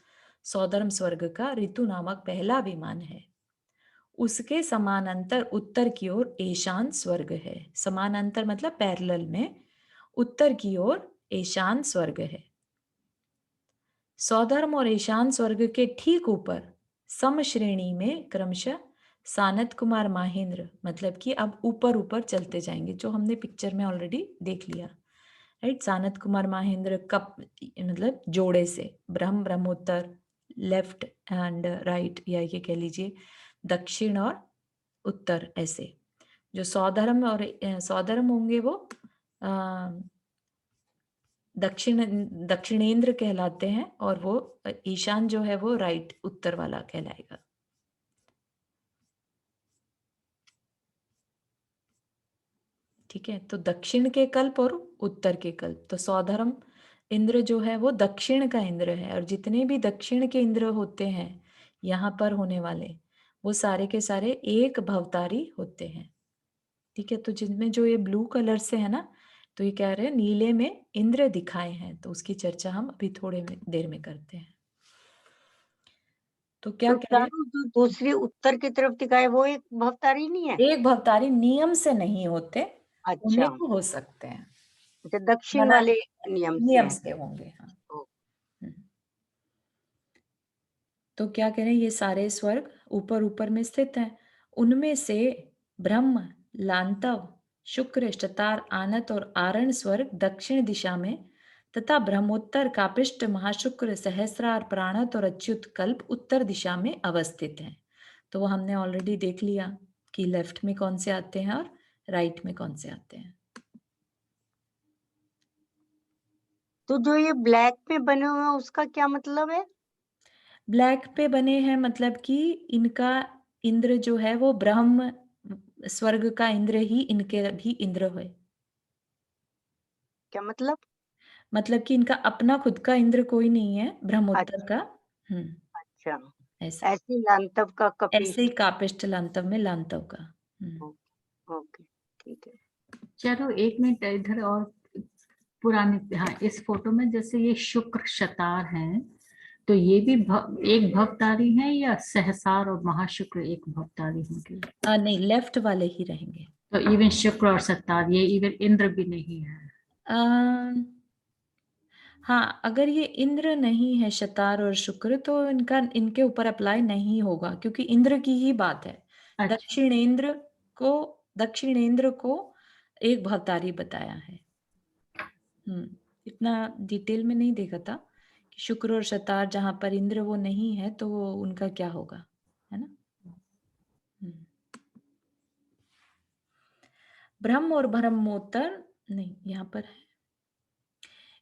A: सौधर्म स्वर्ग का ऋतु नामक पहला विमान है। उसके समानांतर उत्तर की ओर ईशान स्वर्ग है। समानांतर मतलब पैरेलल में उत्तर की ओर ईशान स्वर्ग है। सौधर्म और ईशान स्वर्ग के ठीक ऊपर सम श्रेणी में क्रमशः सानत कुमार, माहेंद्र, मतलब कि अब ऊपर ऊपर चलते जाएंगे, जो हमने पिक्चर में ऑलरेडी देख लिया, राइट। सानत कुमार, माहेंद्र कप मतलब जोड़े से, ब्रह्म, ब्रह्मोत्तर, लेफ्ट एंड राइट, या ये कह लीजिए दक्षिण और उत्तर, ऐसे। जो सौधर्म और सौधर्म होंगे वो दक्षिणेंद्र कहलाते हैं, और वो ईशान जो है वो राइट, उत्तर वाला कहलाएगा। ठीक है, तो दक्षिण के कल्प और उत्तर के कल्प। तो सौधर्म इंद्र जो है वो दक्षिण का इंद्र है, और जितने भी दक्षिण के इंद्र होते हैं यहाँ पर होने वाले, वो सारे के सारे एक भवतारी होते हैं, ठीक है। तो जिनमें जो ये ब्लू कलर से है ना, तो ये कह रहे हैं नीले में इंद्र दिखाए हैं, तो उसकी चर्चा हम अभी थोड़े देर में करते हैं। तो क्या
D: तो
A: कह रहे हैं,
D: चारों जो दूसरी उत्तर की तरफ दिखाए वो एक भवतारी नहीं है?
A: एक भवतारी नियम से नहीं होते,
D: अच्छा,
A: उन्हें हो सकते हैं,
D: अच्छा, दक्षिण
A: मना
D: वाले नियम से
A: नियम
D: है।
A: से होंगे, हाँ।
D: ओ,
A: तो क्या कह रहे हैं, ये सारे स्वर्ग ऊपर ऊपर में स्थित हैं। उनमें से ब्रह्म, लांतव, शुक्र, शतार, आनत और आरण स्वर्ग दक्षिण दिशा में तथा ब्रह्मोत्तर, कापिष्ट, महाशुक्र, सहस्रार, प्राणत और अच्युत कल्प उत्तर दिशा में अवस्थित हैं। तो वो हमने ऑलरेडी देख लिया कि लेफ्ट में कौन से आते हैं और राइट में कौन से आते हैं।
D: तो जो ये ब्लैक में बने हुए हैं उसका क्या मतलब है?
A: ब्लैक पे बने हैं मतलब कि इनका इंद्र जो है वो ब्रह्म स्वर्ग का इंद्र ही इनके भी इंद्र है।
D: क्या मतलब?
A: मतलब कि इनका अपना खुद का इंद्र कोई नहीं है, ब्रह्मोत्तर
D: अच्छा,
A: का।
D: अच्छा,
A: ऐसे
D: ऐसे लांतव का
A: ऐसे ही
D: कपिस्ट।
A: कापिष्ट लांतव में लांतव का।
D: ओके, ठीक है।
C: चलो एक मिनट इधर और पुराने, हाँ, इस फोटो में जैसे ये शुक्र शतार हैं, तो ये भी एक भवतारी है या सहसार और महाशुक्र एक भवतारी होंगे?
A: नहीं, लेफ्ट वाले ही रहेंगे।
C: तो इवन शुक्र और सत्तार, ये इवन इंद्र भी नहीं है।
A: हाँ, अगर ये इंद्र नहीं है, शतार और शुक्र, तो इनके ऊपर अप्लाई नहीं होगा, क्योंकि इंद्र की ही बात है।
C: अच्छा,
A: दक्षिणेंद्र को एक भवतारी बताया है। इतना डिटेल में नहीं देखा था कि शुक्र और शतार जहां पर इंद्र वो नहीं है तो वो उनका क्या होगा, है ना। ब्रह्म और ब्रह्मोत्तर नहीं, यहाँ पर है।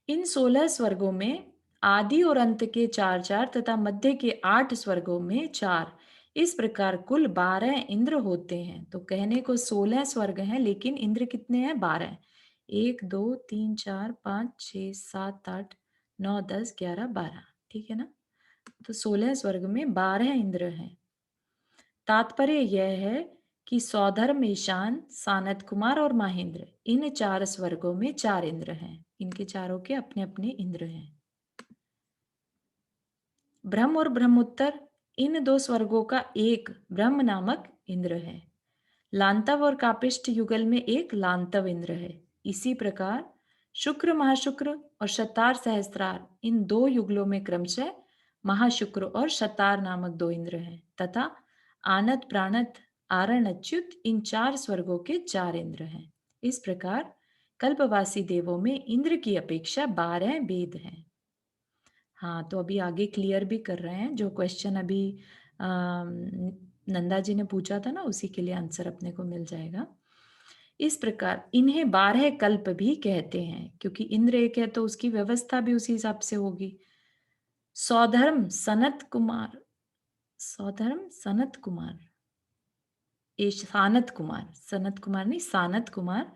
A: इन 16 स्वर्गों में आदि और अंत के 4-4 तथा मध्य के 8 स्वर्गों में 4, इस प्रकार कुल 12 इंद्र होते हैं। तो कहने को 16 स्वर्ग हैं, लेकिन इंद्र कितने हैं? 12। 1 2 3 4 5 6 7 8 9 10 11 12, ठीक है ना। तो 16 स्वर्ग में 12 इंद्र हैं। तात्पर्य यह है कि सौधर्म, ईशान, सानत कुमार और महेंद्र, इन 4 स्वर्गों में 4 इंद्र हैं। इनके चारों के अपने अपने इंद्र हैं। ब्रह्म और ब्रह्मोत्तर, इन 2 स्वर्गों का एक ब्रह्म नामक इंद्र है। लांतव और कापिष्ट युगल में एक लांतव इंद्र है। इसी प्रकार शुक्र, महाशुक्र और शतार सहस्त्रार, इन 2 युगलों में क्रमशः महाशुक्र और शतार नामक 2 इंद्र हैं, तथा आनत, प्राणत, आरण, अच्युत, इन 4 स्वर्गों के 4 इंद्र हैं। इस प्रकार कल्पवासी देवों में इंद्र की अपेक्षा 12 भेद हैं। हाँ, तो अभी आगे क्लियर भी कर रहे हैं। जो क्वेश्चन अभी नंदा जी ने पूछा था ना, उसी के लिए आंसर अपने को मिल जाएगा। इस प्रकार इन्हें 12 कल्प भी कहते हैं, क्योंकि इंद्र एक है तो उसकी व्यवस्था भी उसी हिसाब से होगी। सौधर्म सनत कुमार, सौधर्म सनत कुमार, सानत कुमार, सनत कुमार नहीं, सानत कुमार,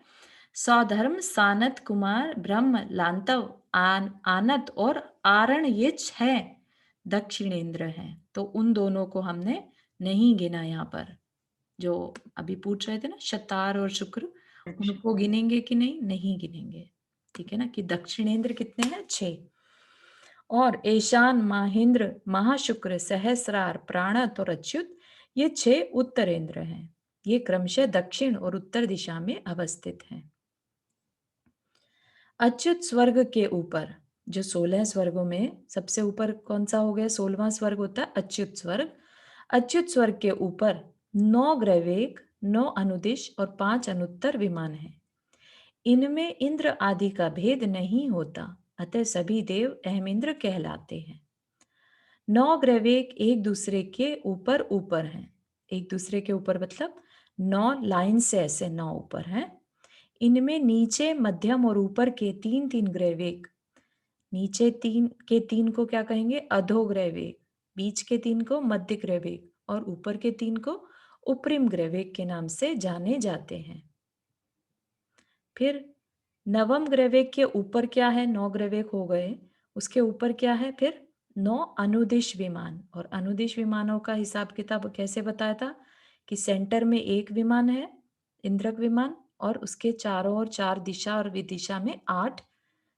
A: सौधर्म, सानत कुमार, ब्रह्म, लांतव, आनत और आरण, ये 6 दक्षिणेंद्र हैं। तो उन दोनों को हमने नहीं गिना यहाँ पर। जो अभी पूछ रहे थे ना, शतार और शुक्र, उनको गिनेंगे कि नहीं? नहीं गिनेंगे, ठीक है ना। कि दक्षिणेंद्र कितने हैं? 6। और ईशान, महेंद्र, महाशुक्र, सहस्रार, प्राणत और अच्युत, ये 6 उत्तरेंद्र हैं। ये क्रमशः दक्षिण और उत्तर दिशा में अवस्थित हैं। अच्युत स्वर्ग के ऊपर, जो 16 स्वर्गों में सबसे ऊपर कौन सा हो गया? 16वां स्वर्ग होता है अच्युत स्वर्ग। अच्युत स्वर्ग के ऊपर 9 ग्रहवेग, 9 अनुदिश और 5 अनुत्तर विमान हैं। इनमें इंद्र आदि का भेद नहीं होता, अतः सभी देव अहमिंद्र कहलाते हैं। 9 ग्रहवेग एक दूसरे के ऊपर ऊपर हैं। एक दूसरे के ऊपर मतलब 9 लाइन से ऐसे 9 ऊपर हैं। इनमें नीचे, मध्यम और ऊपर के 3-3 ग्रहवेग, नीचे 3 के 3 को क्या कहेंगे? अधोग्रहवेग, बीच के 3 को मध्य ग्रहवेग और ऊपर के 3 को उपरिम ग्रहवेग के नाम से जाने जाते हैं। फिर नवम ग्रहवेग के ऊपर क्या है? 9 ग्रहवेग हो गए, उसके ऊपर क्या है? फिर 9 अनुदिश विमान। और अनुदिश विमानों का हिसाब किताब कैसे बताया था? कि सेंटर में एक विमान है, इंद्रक विमान, और उसके चारों ओर 4 दिशा और विदिशा में 8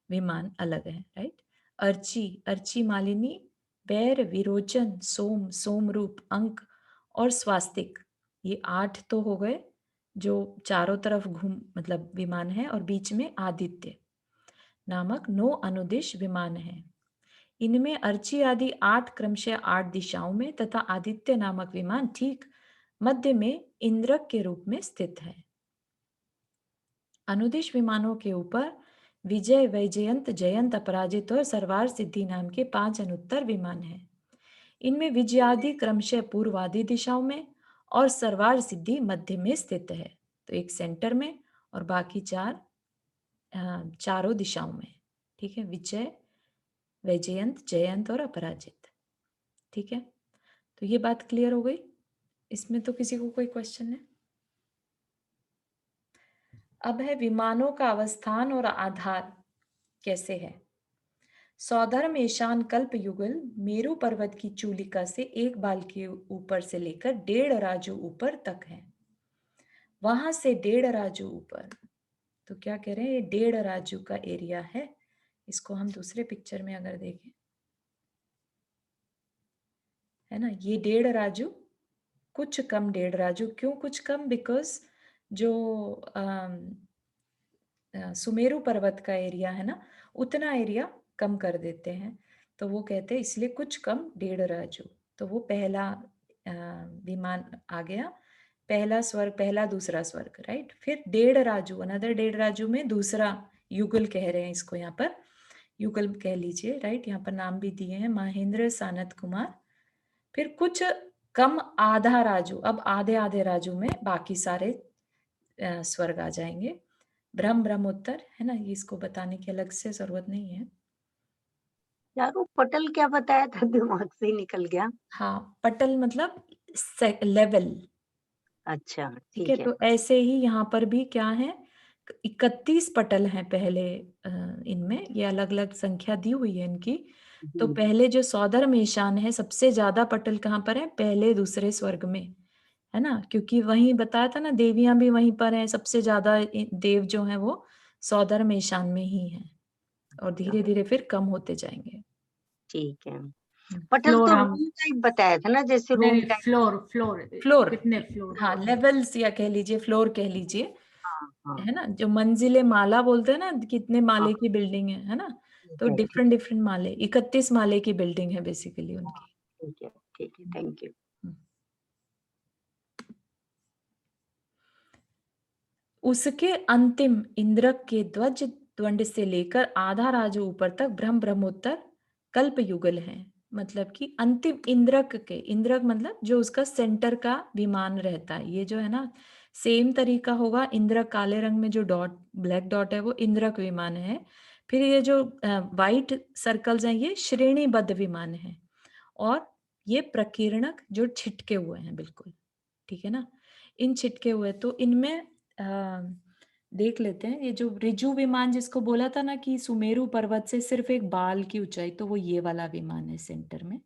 A: विमान अलग है, राइट। अर्ची, अर्ची मालिनी, बैर, विरोचन, सोम, सोमरूप, अंक और स्वास्तिक, ये 8 तो हो गए जो चारों तरफ घूम मतलब विमान है, और बीच में आदित्य नामक 9 अनुदिश विमान है। इनमें अर्ची आदि 8 क्रमशः 8 दिशाओं में तथा आदित्य नामक विमान ठीक मध्य में इंद्रक के रूप में स्थित है। अनुदिश विमानों के ऊपर विजय, वैजयंत, जयंत, अपराजित और सर्वार सिद्धि नाम के 5 अनुत्तर विमान हैं। इनमें विजयादि क्रमशः पूर्वादि दिशाओं में और सर्वार सिद्धि मध्य में स्थित है। तो एक सेंटर में और बाकी 4 चारों दिशाओं में, ठीक है। विजय, वैजयंत, जयंत और अपराजित, ठीक है। तो ये बात क्लियर हो गई। इसमें तो किसी को कोई क्वेश्चन है? अब है विमानों का अवस्थान और आधार कैसे है। सौधर्म, ईशान, कल्प युगल मेरु पर्वत की चूलिका से एक बाल के ऊपर से लेकर 1.5 राजू ऊपर तक है। वहां से 1.5 राजू ऊपर, तो क्या कह रहे हैं? ये 1.5 राजू का एरिया है। इसको हम दूसरे पिक्चर में अगर देखें, है ना, ये 1.5 राजू, कुछ कम 1.5 राजू। क्यों कुछ कम? बिकॉज जो सुमेरु पर्वत का एरिया है ना, उतना एरिया कम कर देते हैं। तो वो कहते हैं इसलिए कुछ कम 1.5 राजू। तो वो पहला विमान आ गया, पहला स्वर्ग, पहला दूसरा स्वर्ग, राइट। फिर 1.5 राजू, अनदर 1.5 राजू में दूसरा युगल कह रहे हैं इसको, यहाँ पर युगल कह लीजिए, राइट। यहाँ पर नाम भी दिए हैं, महेंद्र सानत कुमार। फिर कुछ कम आधा राजू, अब आधे आधे राजू में बाकी सारे स्वर्ग आ जाएंगे। ब्रह्मोत्तर है ना, ये इसको बताने की अलग से जरूरत नहीं है।
D: चारू पटल क्या बताया था, दिमाग से ही निकल गया।
A: हाँ, पटल मतलब लेवल।
D: अच्छा
A: ठीक है,
D: ठीक है।
A: तो ऐसे ही यहाँ पर भी क्या है, 31 पटल हैं पहले इनमें, ये अलग अलग संख्या दी हुई है इनकी। तो
D: जी,
A: पहले जो सौदर मेशान है, सबसे ज्यादा पटल कहाँ पर है, पहले दूसरे स्वर्ग में, है ना, क्योंकि वहीं बताया था ना, देवियां भी वहीं पर हैं, सबसे ज्यादा देव जो हैं वो सौदर मेशान में ही हैं, और धीरे धीरे फिर कम होते जाएंगे।
D: ठीक है। पटल
C: फ्लोर
D: तो
C: हम
D: रूम टाइप बताया था ना, जैसे
C: नहीं
D: रूम
C: नहीं,
D: टाइप।
C: फ्लोर फ्लोर
A: फ्लोर,
C: कितने फ्लोर
A: हाँ,
C: हैं?
A: लेवल्स या कह लीजिए, फ्लोर कह लीजिए,
D: हाँ हाँ
A: है ना, जो मंजिले माला बोलते हैं ना, कितने
D: हाँ,
A: माले की बिल्डिंग है ना।
D: ठीक
A: तो
D: है ठीक
A: डिफरेंट डिफरेंट माले, 31 माले की बिल्डिंग है बेसिकली उनकी।
D: ठीक है, थैंक यू।
A: हम्म। उसके अंतिम इंद्रक के ध्वज द्वंड से लेकर आधा राजू ऊपर तक ब्रह्मोत्तर कल्प युगल हैं। मतलब कि अंतिम इंद्रक के, इंद्रक मतलब जो उसका सेंटर का विमान रहता है, ये जो है ना, सेम तरीका होगा। इंद्रक काले रंग में जो डॉट, ब्लैक डॉट है, वो इंद्रक विमान है। फिर ये जो वाइट सर्कल्स हैं, ये श्रेणीबद्ध विमान है। और ये प्रकीर्णक जो छिटके हुए हैं बिल्कुल, ठीक है ना, इन छिटके हुए, तो इनमें देख लेते हैं। ये जो ऋजु विमान जिसको बोला था ना कि सुमेरु पर्वत से सिर्फ एक बाल की ऊंचाई, तो वो ये वाला विमान है सेंटर में,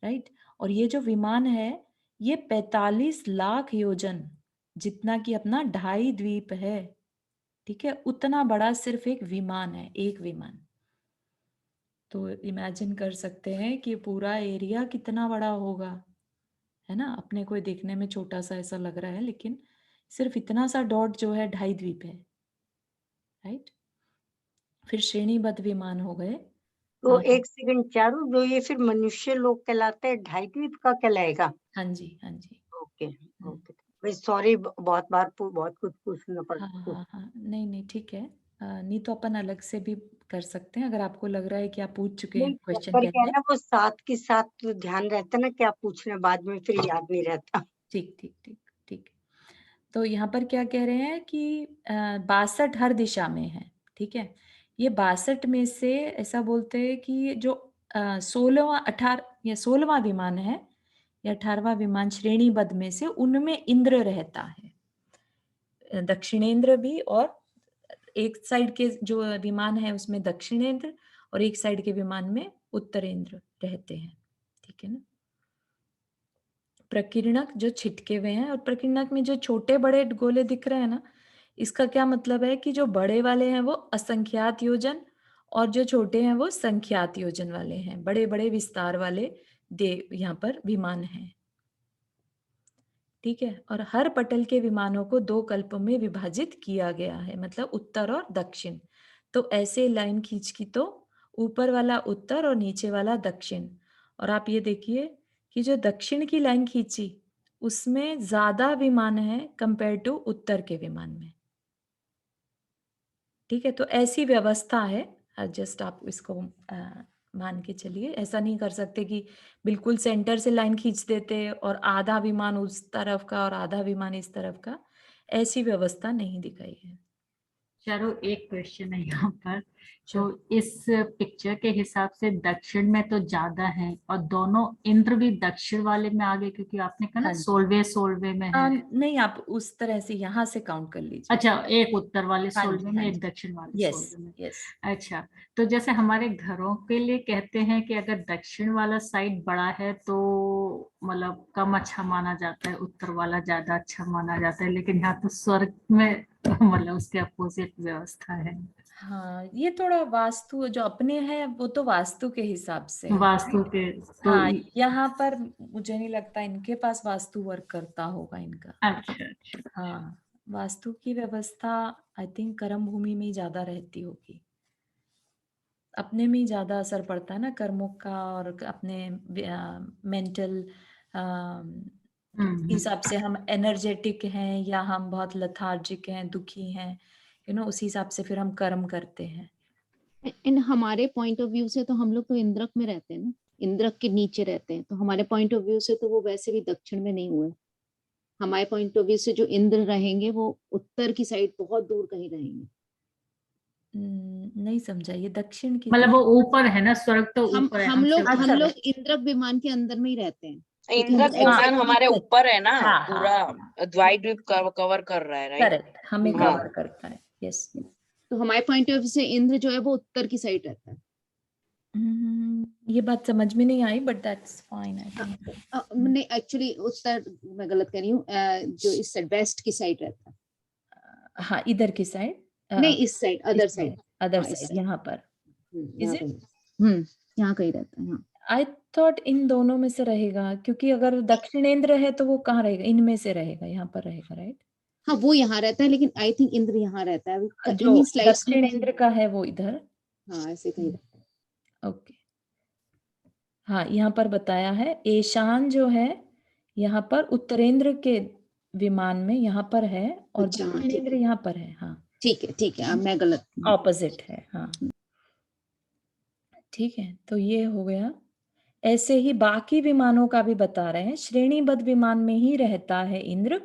A: राइट। और ये जो विमान है, ये 45 लाख योजन जितना कि अपना 2.5 द्वीप है, ठीक है, उतना बड़ा सिर्फ एक विमान है, एक विमान। तो इमेजिन कर सकते हैं कि पूरा एरिया कितना बड़ा होगा, है ना। अपने को देखने में छोटा सा ऐसा लग रहा है, लेकिन सिर्फ इतना सा डॉट जो है 2.5 द्वीप है, राइट। फिर श्रेणीबद्ध विमान हो गए।
D: तो एक सेकंड चारू, जो ये फिर मनुष्य लोग कहलाते हैं, 2.5 द्वीप का कहलाएगा।
A: हाँ जी, हाँ जी।
D: ओके ओके, भाई सॉरी, बहुत बार बहुत कुछ पूछना
A: हाँ
D: पड़ता है।
A: हाँ हाँ, नहीं नहीं, ठीक है। नहीं तो अपन अलग से भी कर सकते हैं, अगर आपको लग रहा है कि आप पूछ चुके हैं
D: नहीं,
A: क्वेश्चन
D: पर क्या है
A: पहले।
D: ना, वो साथ के साथ तो ध्यान रहता ना, क्या पूछना, बाद में फिर याद नहीं रहता।
A: ठीक ठीक ठीक ठीक। तो यहाँ पर क्या कह रहे हैं कि 62 हर दिशा में है, ठीक है। ये 62 में से ऐसा बोलते हैं कि जो 16वां 18 या 16वां विमान है, या 18वां विमान श्रेणीबद्ध में से, उनमें इंद्र रहता है, दक्षिणेंद्र भी। और एक साइड के जो विमान है उसमें दक्षिणेंद्र, और एक साइड के विमान में उत्तरेंद्र रहते हैं, ठीक है ना। प्रकीर्णक जो छिटके हुए हैं, और प्रकीर्णक में जो छोटे बड़े गोले दिख रहे हैं ना, इसका क्या मतलब है कि जो बड़े वाले हैं वो असंख्यात योजन, और जो छोटे हैं वो संख्यात योजन वाले हैं, बड़े बड़े विस्तार वाले देव यहाँ पर विमान हैं, ठीक है। और हर पटल के विमानों को 2 कल्पों में विभाजित किया गया है, मतलब उत्तर और दक्षिण। तो ऐसे लाइन खींच की, तो ऊपर वाला उत्तर और नीचे वाला दक्षिण। और आप ये देखिए कि जो दक्षिण की लाइन खींची, उसमें ज्यादा विमान है कंपेयर टू उत्तर के विमान में, ठीक है। तो ऐसी व्यवस्था है, जस्ट आप इसको मान के चलिए। ऐसा नहीं कर सकते कि बिल्कुल सेंटर से लाइन खींच देते और आधा विमान उस तरफ का और आधा विमान इस तरफ का, ऐसी व्यवस्था नहीं दिखाई है।
C: चलो एक क्वेश्चन है यहाँ पर। तो
A: चलो,
C: इस पिक्चर के हिसाब से दक्षिण में तो ज्यादा है, और दोनों इंद्र भी दक्षिण वाले में आ गए, क्योंकि आपने कहा ना
A: हाँ जी।
C: 16वें में है।
A: नहीं, आप उस तरह से यहाँ से काउंट कर लीजिए।
C: अच्छा, एक उत्तर वाले
A: हाँ
C: 16वें
A: जी,
C: में,
A: हाँ
C: एक
A: जी।
C: दक्षिण वाले
A: यस
C: 16वें में।
A: यस।
C: अच्छा, तो जैसे हमारे घरों के लिए कहते हैं कि अगर दक्षिण वाला साइड बड़ा है तो मतलब कम अच्छा माना जाता है, उत्तर वाला ज्यादा अच्छा माना जाता है, लेकिन यहाँ तो स्वर्ग में मतलब उसके अपोजिट व्यवस्था है।
A: हाँ, ये थोड़ा वास्तु जो अपने हैं, वो तो वास्तु के हिसाब से है,
C: वास्तु
A: राइट।
C: के तो
A: हाँ, यहाँ पर मुझे नहीं लगता इनके पास वास्तु वर्क करता होगा इनका।
C: अच्छा अच्छा।
A: हाँ, वास्तु की व्यवस्था आई थिंक कर्म भूमि में ही ज्यादा रहती होगी, अपने में ही ज्यादा असर पड़ता है ना कर्मों का, और अपने मेंटल हिसाब से हम एनर्जेटिक हैं या हम बहुत लथार्जिक हैं, दुखी हैं, उस हिसाब से फिर हम कर्म करते हैं।
F: इन हमारे पॉइंट ऑफ व्यू से तो हम लोग तो इंद्रक में रहते हैं ना, इंद्रक के नीचे रहते हैं, तो हमारे पॉइंट ऑफ व्यू से तो वो वैसे भी दक्षिण में नहीं हुए। हमारे पॉइंट ऑफ व्यू से जो इंद्र रहेंगे वो उत्तर की साइड बहुत दूर कहीं रहेंगे।
A: नहीं समझा, ये दक्षिण की
C: मतलब
A: तरफ?
C: वो ऊपर है ना, स्वर्ग तो
F: हम
C: ऊपर है
F: हम
C: हमसे
F: लोग हम
A: अच्छा,
F: लोग इंद्रक विमान के अंदर में ही रहते हैं, क्योंकि
E: इंद्रक
F: हम
E: विमान
A: हाँ,
E: हमारे
A: ठीक है।
E: ऊपर है ना,
A: हाँ,
E: पूरा द्वाइद्वीप कवर कर रहा है, राइट?
A: करेक्ट, हमें
E: हाँ।
A: कवर करता है, यस।
F: तो हमारे पॉइंट ऑफ व्यू से इंद्र जो है वो उत्तर की साइड रहता है।
A: ये बात समझ में नहीं आई, but that's fine I think.
F: नहीं, एक्चुअली उत्तर मैं गलत कर रही हूँ, जो इस साइड वेस्ट की साइड रहता है।
A: हाँ, इधर की साइड,
F: नहीं, इस साइड, अदर साइड।
A: अदर
F: हाँ, इस
A: साइड,
F: side।
A: यहाँ पर।
F: यहाँ
A: इज इट?
F: कहीं यहाँ कहीं रहता है। हाँ,
A: आई थॉट इन दोनों में से रहेगा, क्योंकि अगर दक्षिणेंद्र है तो वो कहाँ रहेगा? इनमें से रहेगा, यहाँ पर रहेगा, राइट?
F: हाँ वो यहाँ रहता है, लेकिन आई थिंक इंद्र यहाँ रहता है
A: जो
F: इन्हीं स्लाइड्स में कहीं।
A: दक्षिणेंद्र का है वो इधर।
F: हाँ, ऐसे कहीं रहता है।
A: ओके, हाँ, यहाँ पर बताया है ईशान जो है यहाँ पर उत्तरेंद्र के विमान में यहाँ पर है, और
F: अच्छा, हाँ,
A: दक्षिणेंद्र यहाँ पर है। हाँ,
F: ठीक है, अब मैं गलत हूँ।
A: ऑपोजिट है। हाँ, ठीक है, तो ये हो गया। ऐसे ही बाकी विमानों का भी बता रहे हैं। श्रेणीबद्ध विमान में ही रहता है इंद्र,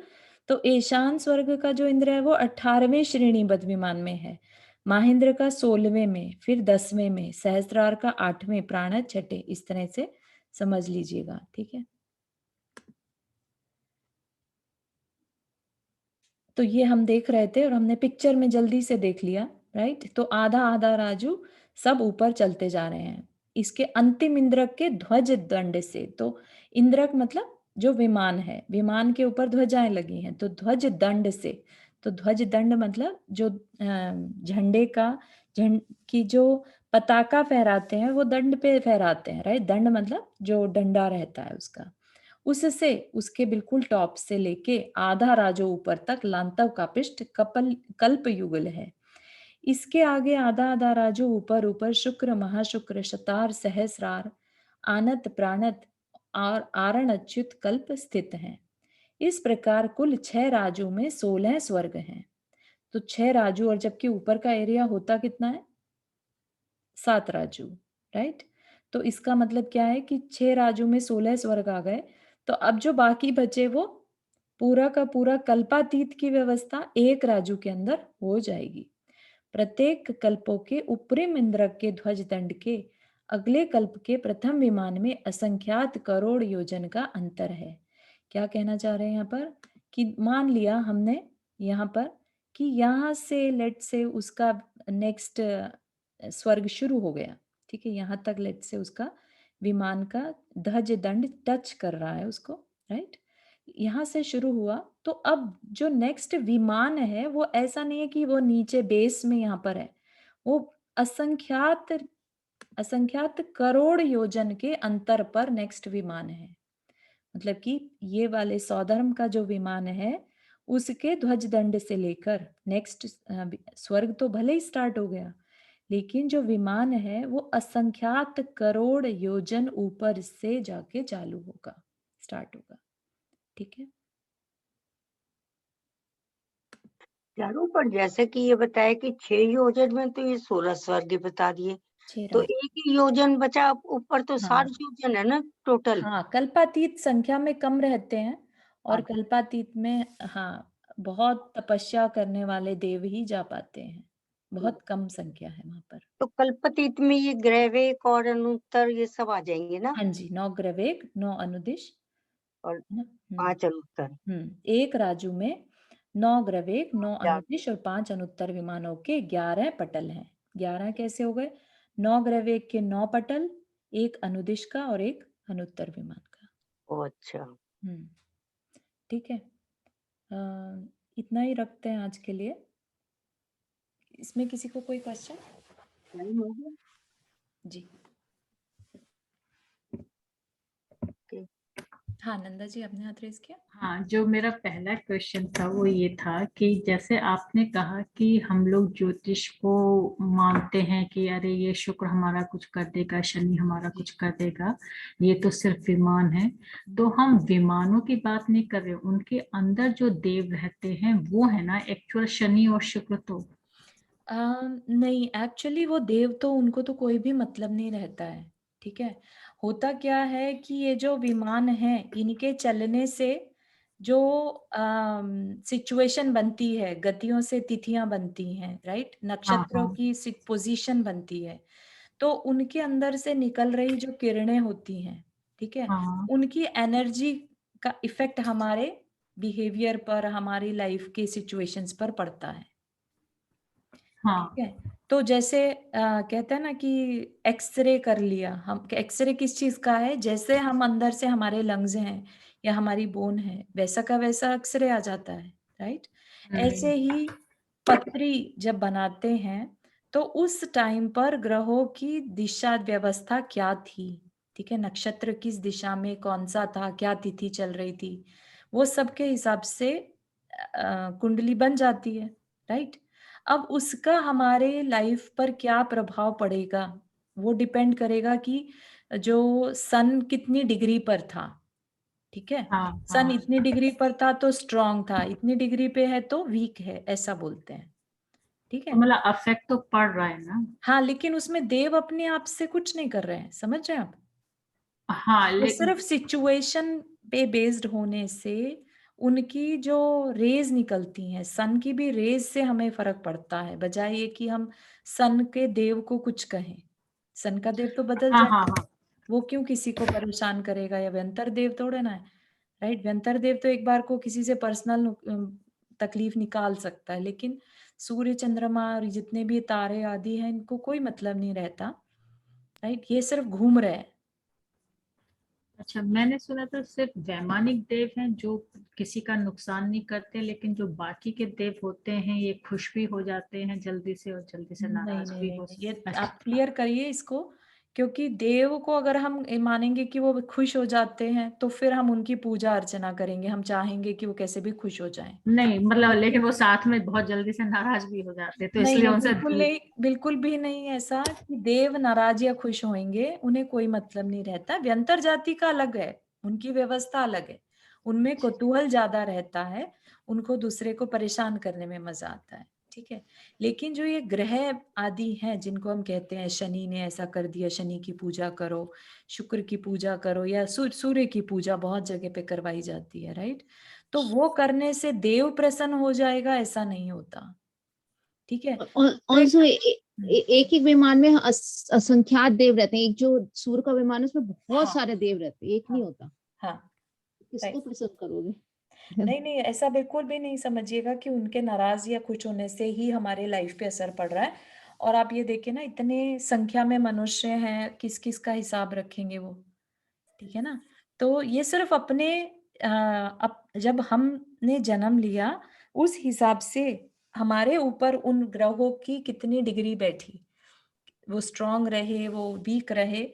A: तो ईशान स्वर्ग का जो इंद्र है वो 18वें श्रेणीबद्ध विमान में है, महेंद्र का 16वें में, फिर 10वें में, सहस्त्रार का 8वें, प्राण 6ठे। इस तरह से समझ लीजिएगा, ठीक है? तो ये हम देख रहे थे और हमने पिक्चर में जल्दी से देख लिया, राइट? तो आधा आधा राजू सब ऊपर चलते जा रहे हैं इसके अंतिम इंद्रक के ध्वज दंड से। तो इंद्रक मतलब जो विमान है, विमान के ऊपर ध्वजाएं लगी हैं, तो ध्वज दंड से। तो ध्वज दंड मतलब जो झंडे का की जो पताका फहराते हैं वो दंड पे फहराते हैं, राइट? दंड मतलब जो डंडा रहता है उसका, उससे उसके बिल्कुल टॉप से लेके आधा राजो ऊपर तक लांतव का पृष्ठ कल्प युगल है। इसके आगे आधा आधा राजो ऊपर ऊपर शुक्र, महाशुक्र, शतार, सहस्रार, आनत, प्राणत और आरण अच्युत कल्प स्थित हैं। इस प्रकार कुल 6 राजों में 16 स्वर्ग हैं। तो 6 राजू, और जबकि ऊपर का एरिया होता कितना है? 7 राजू, राइट? तो इसका मतलब क्या है कि 6 राजू में 16 स्वर्ग आ गए। तो अब जो बाकी बचे वो पूरा का पूरा कल्पातीत की व्यवस्था एक राजू के अंदर हो जाएगी। प्रत्येक कल्पों के उपरिम इंद्रक के ध्वज दंड के अगले कल्प के प्रथम विमान में असंख्यात करोड़ योजन का अंतर है। क्या कहना चाह रहे हैं यहाँ पर? कि मान लिया हमने यहाँ पर कि यहाँ से लेट से उसका नेक्स्ट स्वर्ग शुरू हो गया, ठीक है? यहाँ तक लेट से उसका विमान का ध्वज दंड टच कर रहा है उसको, राइट? यहाँ से शुरू हुआ, तो अब जो नेक्स्ट विमान है वो ऐसा नहीं है कि वो नीचे बेस में यहाँ पर है, वो असंख्यात असंख्यात करोड़ योजन के अंतर पर नेक्स्ट विमान है। मतलब कि ये वाले सौधर्म का जो विमान है उसके ध्वज दंड से लेकर नेक्स्ट स्वर्ग तो भले ही स्टार्ट हो गया, लेकिन जो विमान है वो असंख्यात करोड़ योजन ऊपर से जाके चालू होगा, स्टार्ट होगा, ठीक है?
D: चारों पर जैसे कि ये बताया कि 6 योजन में तो ये 16 स्वर्ग बता दिए,
A: 6
D: तो
A: राजू।
D: एक ही योजन बचा ऊपर, तो
A: हाँ
D: 60 योजन है ना टोटल।
A: हाँ, कल्पातीत संख्या में कम रहते हैं, और
D: अच्छा,
A: कल्पातीत में हाँ बहुत तपस्या करने वाले देव ही जा पाते हैं, बहुत कम संख्या है वहां पर।
D: तो कल्पतीत में ये ग्रैवेक और अनुत्तर ये सब आ जाएंगे ना,
A: हाँ जी, 9 ग्रवेग, 9 अनुदिश,
D: और
A: है ना?
D: 5 अनुत्तर।
A: एक राजू में 9 ग्रवेग, 9
D: या
A: अनुदिश और 5 अनुत्तर विमानों के 11 पटल हैं। 11 कैसे हो गए? 9 ग्रवेग के 9 पटल, एक अनुदिश का और एक अनुत्तर विमान का।
D: ओ अच्छा,
A: हम्म, ठीक है। इतना ही रखते हैं आज के लिए। इसमें किसी को कोई क्वेश्चन?
D: टाइम हो गया।
A: जी
D: ओके।
A: हाँ, नंदा जी आपने हाथ रेज किया।
C: हाँ, जो मेरा पहला क्वेश्चन था वो ये था कि जैसे आपने कहा कि हम लोग ज्योतिष को मानते हैं कि अरे ये शुक्र हमारा कुछ कर देगा, शनि हमारा कुछ कर देगा, ये तो सिर्फ विमान है। तो हम विमानों की बात नहीं कर रहे, उनके अंदर जो देव रहते हैं वो है ना एक्चुअल शनि और शुक्र तो।
A: नहीं, एक्चुअली वो देव तो उनको तो कोई भी मतलब नहीं रहता है, ठीक है। होता क्या है कि ये जो विमान है इनके चलने से जो सिचुएशन बनती है, गतियों से तिथियां बनती हैं, राइट,
C: हाँ
A: नक्षत्रों
C: हाँ
A: की पोजीशन बनती है, तो उनके अंदर से निकल रही जो किरणें होती हैं, ठीक है,
C: हाँ
A: उनकी एनर्जी का इफेक्ट हमारे बिहेवियर पर, हमारी लाइफ के सिचुएशंस पर पड़ता है, ठीक
C: हाँ
A: है। तो जैसे कहते हैं ना कि एक्सरे कर लिया हम, एक्सरे किस चीज का है, जैसे हम अंदर से हमारे लंग्स हैं या हमारी बोन है, वैसा का वैसा एक्सरे आ जाता है, राइट। ऐसे ही पत्री जब बनाते हैं तो उस टाइम पर ग्रहों की दिशा व्यवस्था क्या थी, ठीक है, नक्षत्र किस दिशा में कौन सा था, क्या तिथि चल रही थी, वो सब के हिसाब से कुंडली बन जाती है, राइट। अब उसका हमारे लाइफ पर क्या प्रभाव पड़ेगा, वो डिपेंड करेगा कि जो सन कितनी डिग्री पर था, ठीक है।
C: हाँ
A: सन
C: हाँ।
A: इतनी डिग्री पर था तो स्ट्रांग था, इतनी डिग्री पे है तो वीक है, ऐसा बोलते हैं, ठीक
C: तो
A: है।
C: मतलब अफेक्ट तो पड़ रहा है ना।
A: हाँ, लेकिन उसमें देव अपने आप से कुछ नहीं कर रहे हैं, समझ रहे हैं आप।
C: हाँ
A: वो सिर्फ सिचुएशन पे बेस्ड होने से उनकी जो रेज निकलती हैं, सन की भी रेज से हमें फर्क पड़ता है, बजाय ये कि हम सन के देव को कुछ कहें। सन का देव तो बदल
C: हाँ हाँ
A: जाएगा,
C: हाँ।
A: वो क्यों किसी को परेशान करेगा, या व्यंतर देव थोड़े ना है, राइट। व्यंतर देव तो एक बार को किसी से पर्सनल तकलीफ निकाल सकता है, लेकिन सूर्य चंद्रमा और जितने भी तारे आदि हैं इनको कोई मतलब नहीं रहता, राइट, ये सिर्फ घूम रहे हैं।
C: अच्छा, मैंने सुना था सिर्फ वैमानिक देव हैं जो किसी का नुकसान नहीं करते, लेकिन जो बाकी के देव होते हैं ये खुश भी हो जाते हैं जल्दी से और जल्दी से
A: नहीं
C: नाराज
A: नहीं
C: भी
A: नहीं
C: हो।
A: नहीं, ये
C: अच्छा।
A: आप क्लियर करिए इसको, क्योंकि देव को अगर हम ये मानेंगे कि वो खुश हो जाते हैं तो फिर हम उनकी पूजा अर्चना करेंगे, हम चाहेंगे कि वो कैसे भी खुश हो जाएं।
C: नहीं मतलब, लेकिन वो साथ में बहुत जल्दी से नाराज भी हो जाते हैं, तो
A: नहीं
C: इसलिए
A: नहीं,
C: उनसे
A: बिल्कुल नहीं, बिल्कुल भी नहीं ऐसा कि देव नाराज या खुश होंगे, उन्हें कोई मतलब नहीं रहता। व्यंतर जाति का अलग है, उनकी व्यवस्था अलग है, उनमें कौतूहल ज्यादा रहता है, उनको दूसरे को परेशान करने में मजा आता है, ठीक है। लेकिन जो ये ग्रह आदि हैं जिनको हम कहते हैं शनि ने ऐसा कर दिया, शनि की पूजा करो, शुक्र की पूजा करो, या सूर्य की पूजा बहुत जगह पे करवाई जाती है, राइट। तो वो करने से देव प्रसन्न हो जाएगा ऐसा नहीं होता, ठीक है। तो एक
F: ऑल्सो एक एक विमान में असंख्यात देव रहते हैं। एक जो सूर्य का विमान है उसमें बहुत
A: हाँ
F: सारे देव रहते हैं, एक नहीं
A: हाँ
F: होता।
A: हाँ,
F: किसको
A: राइट।
F: प्रसन्न करोगे?
A: नहीं नहीं, ऐसा बिल्कुल भी नहीं समझिएगा कि उनके नाराज या खुश होने से ही हमारे लाइफ पे असर पड़ रहा है। और आप ये देखिए ना, इतने संख्या में मनुष्य हैं, किस किस का हिसाब रखेंगे वो, ठीक है ना। तो ये सिर्फ अपने जब हमने जन्म लिया उस हिसाब से हमारे ऊपर उन ग्रहों की कितनी डिग्री बैठी, वो स्ट्रांग रहे वो वीक रहे,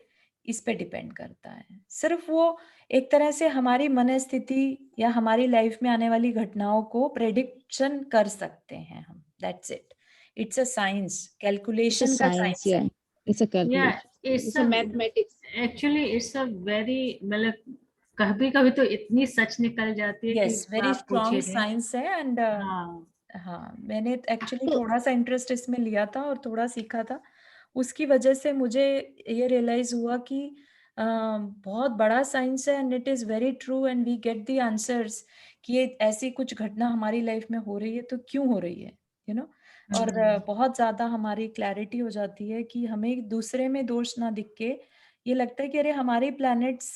A: इस पे डिपेंड करता है। सिर्फ वो एक तरह से हमारी मनस्थिति या हमारी लाइफ में आने वाली घटनाओं को प्रेडिक्शन कर सकते हैं हम, that's it. It's a science,
F: it's a
A: calculation का
F: साइंस,
A: साइंस
F: या
A: है।
F: इट्स अ
C: या
F: calculation,
C: it's
F: it's a mathematics.
C: Actually it's a very, मतलब कभी कभी तो इतनी सच निकल जाती है कि
A: यस, वेरी
C: आप पूछे
A: स्ट्रांग
C: नहीं।
A: साइंस है। एंड
C: हाँ
A: हाँ, मैंने एक्चुअली
F: तो
A: थोड़ा सा इंटरेस्ट इसमें लिया था और थोड़ा सीखा था, उसकी वजह से मुझे ये रियलाइज हुआ कि बहुत बड़ा साइंस है, and it is very true, and we get the answers कि ये ऐसी कुछ घटना हमारी लाइफ में हो रही है तो क्यों हो रही है, यू नो। और बहुत ज्यादा हमारी क्लैरिटी हो जाती है कि हमें दूसरे में दोष ना दिख के ये लगता है कि अरे हमारे प्लैनेट्स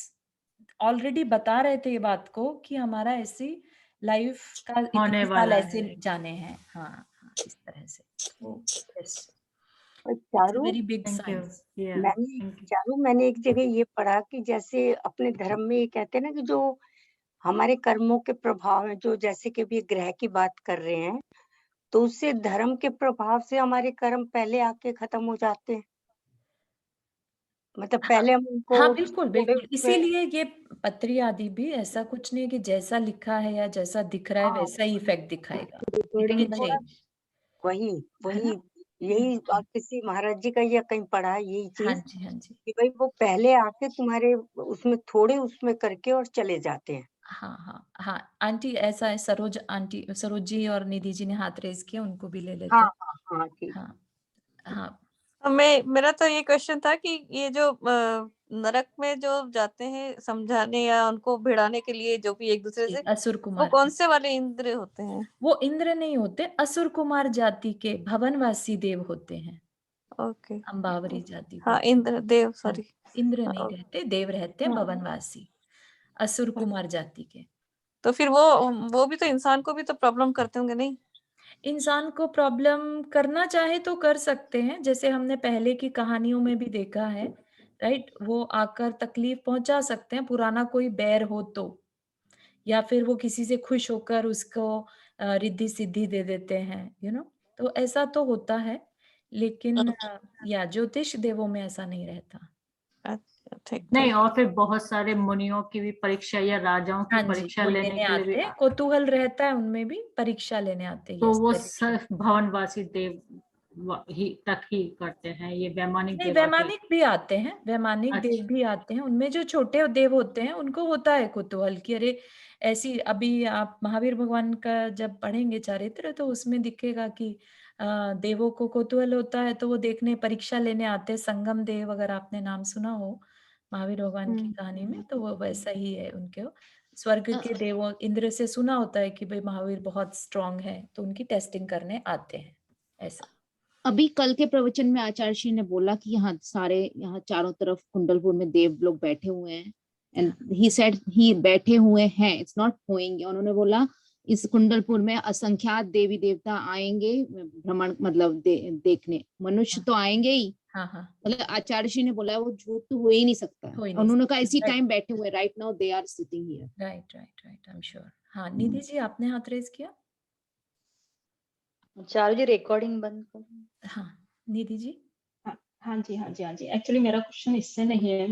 A: ऑलरेडी बता रहे थे ये बात को कि हमारा ऐसी लाइफ का
C: होने
A: इतने साल
C: वाला
A: ऐसे
C: है।
A: जाने हैं, हाँ हाँ, इस तरह से। तो यस,
D: और
A: it's a
D: Charu,
A: very big
C: thank you.
A: Science.
C: या
D: मैंने
C: थैंक यू।
D: चारू मैंने एक जगह ये पढ़ा कि जैसे अपने धर्म में ये कहते हैं ना कि जो हमारे कर्मों के प्रभाव है, जो जैसे कि अभी ग्रह की बात कर रहे हैं, तो उससे धर्म के प्रभाव से हमारे कर्म पहले आके खत्म हो जाते हैं। मतलब
A: हाँ
D: पहले हम उनको
A: हाँ, बिल्कुल
D: थोड़े
A: बिल्कुल,
D: उसमें
A: इसीलिए ये पत्री आदि भी ऐसा कुछ नहीं है कि जैसा लिखा है या जैसा दिख रहा है
D: हाँ
A: वैसा ही इफेक्ट दिखाएगा, इट
F: रिकॉर्डिंग
A: कैन
F: बंद
D: थोड़ा
A: चेंज,
D: वही
A: है
D: वही
A: ना?
D: यही किसी महाराज जी का या कहीं पढ़ा है यही
A: हाँ
D: चीज
A: जी, हाँ जी।
D: कि भाई वो पहले आके तुम्हारे उसमें थोड़े उसमें करके और चले जाते हैं।
A: हाँ, हाँ, हाँ, आंटी ऐसा है, सरोज जी और निधि जी ने हाथ रेज़ किया, उनको भी ले
D: हाँ
A: लेते हैं।
D: हाँ हाँ ठीक।
A: हाँ, हाँ,
H: मेरा तो ये क्वेश्चन था कि ये जो नरक में जो जाते हैं समझाने या उनको भिड़ाने के लिए जो भी एक दूसरे
A: जी,
H: से,
A: असुर
H: वो
A: कुमार।
H: कौन से वाले इंद्र होते हैं?
A: वो इंद्र नहीं होते, असुर कुमार जाति के भवनवासी देव होते हैं,
H: ओके।
A: अंबावरी जाति
H: हाँ,
A: बोलते हैं।
H: इंद्र देव,
A: हाँ,
H: सॉरी।
A: इंद्र
H: हाँ,
A: नहीं रहते, देव रहते हैं
H: हाँ।
A: भवनवासी, असुर कुमार जाति के।
H: तो फिर वो भी तो इंसान को भी तो प्रॉब्लम करते होंगे, नहीं?
A: इंसान को प्रॉब्लम करना चाहे तो कर सकते हैं, जैसे हमने पहले की कहानियों में भी देखा है, राइट? वो आकर तकलीफ पहुँचा सकते हैं, पुराना कोई बैर हो तो। या फिर वो किसी से खुश होकर उसको रिद्धि-सिद्धि दे देते हैं, तो ऐसा तो होता है, लेकिन या ज्योतिष देवों में ऐसा नहीं रहता।
H: अच्छा, ठीक
C: नहीं,
H: ठीक।
C: और फिर बहुत सारे मुनियों की भी परीक्षा या राजाओं की
A: हाँ जी,
C: परीक्षा
A: वो
C: लेने
A: लेने
C: के लिए भी
A: आते हैं, कौतूहल रहता है उनमें भी, परीक्षा लेने आते हैं,
C: तो
A: यस,
C: वो
A: वेरी ट्रू।
C: सिर्फ भवनवासी देव ही तक ही करते हैं, ये वैमानिक
A: नहीं,
C: देव आगे।
A: वैमानिक भी आते हैं, वैमानिक देव
C: अच्छा।
A: भी आते हैं, उनमें जो छोटे देव होते हैं, उनको होता है कुतूहल कि अरे! ऐसी अभी आप महावीर भगवान का जब पढ़ेंगे चरित्र तो उसमें दिखेगा कि देवों को कौतूहल होता है, तो वो देखने परीक्षा लेने आते हैं, संगम देव अगर आपने नाम सुना हो, महावीर भगवान की कहानी में, तो वो वैसा ही है उनके स्वर्ग के देवों इंद्र से सुना होता है कि भई महावीर बहुत स्ट्रॉन्ग है, तो उनकी टेस्टिंग करने आते हैं, ऐसा।
F: अभी कल के प्रवचन में आचार्य श्री ने बोला कि यहाँ चारों तरफ कुंडलपुर में देव लोग बैठे हुए हैं, एंड ही सेड ही बैठे हुए हैं, इट्स नॉट होएंगे। उन्होंने बोला इस कुंडलपुर में असंख्यात देवी देवता आएंगे भ्रमण, मतलब देखने, मनुष्य तो आएंगे ही,
A: हाँ, हाँ,
F: मतलब आचार्य श्री ने बोला है, वो झूठ तो हो ही नहीं सकता है।
A: हो ही नहीं
F: उन्होंने कहा
A: सकता,
F: इसी
A: राइट।
F: टाइम बैठे हुए, right now they are sitting here.
A: Right, right, right, I am sure. हाँ, निधि जी आपने हाथ रेज़ किया?
I: चारू जी रिकॉर्डिंग बंद करो।
A: हाँ, निधि जी?
J: हाँ हाँ जी, हाँ जी, हाँ जी। एक्चुअली मेरा क्वेश्चन इससे नहीं है,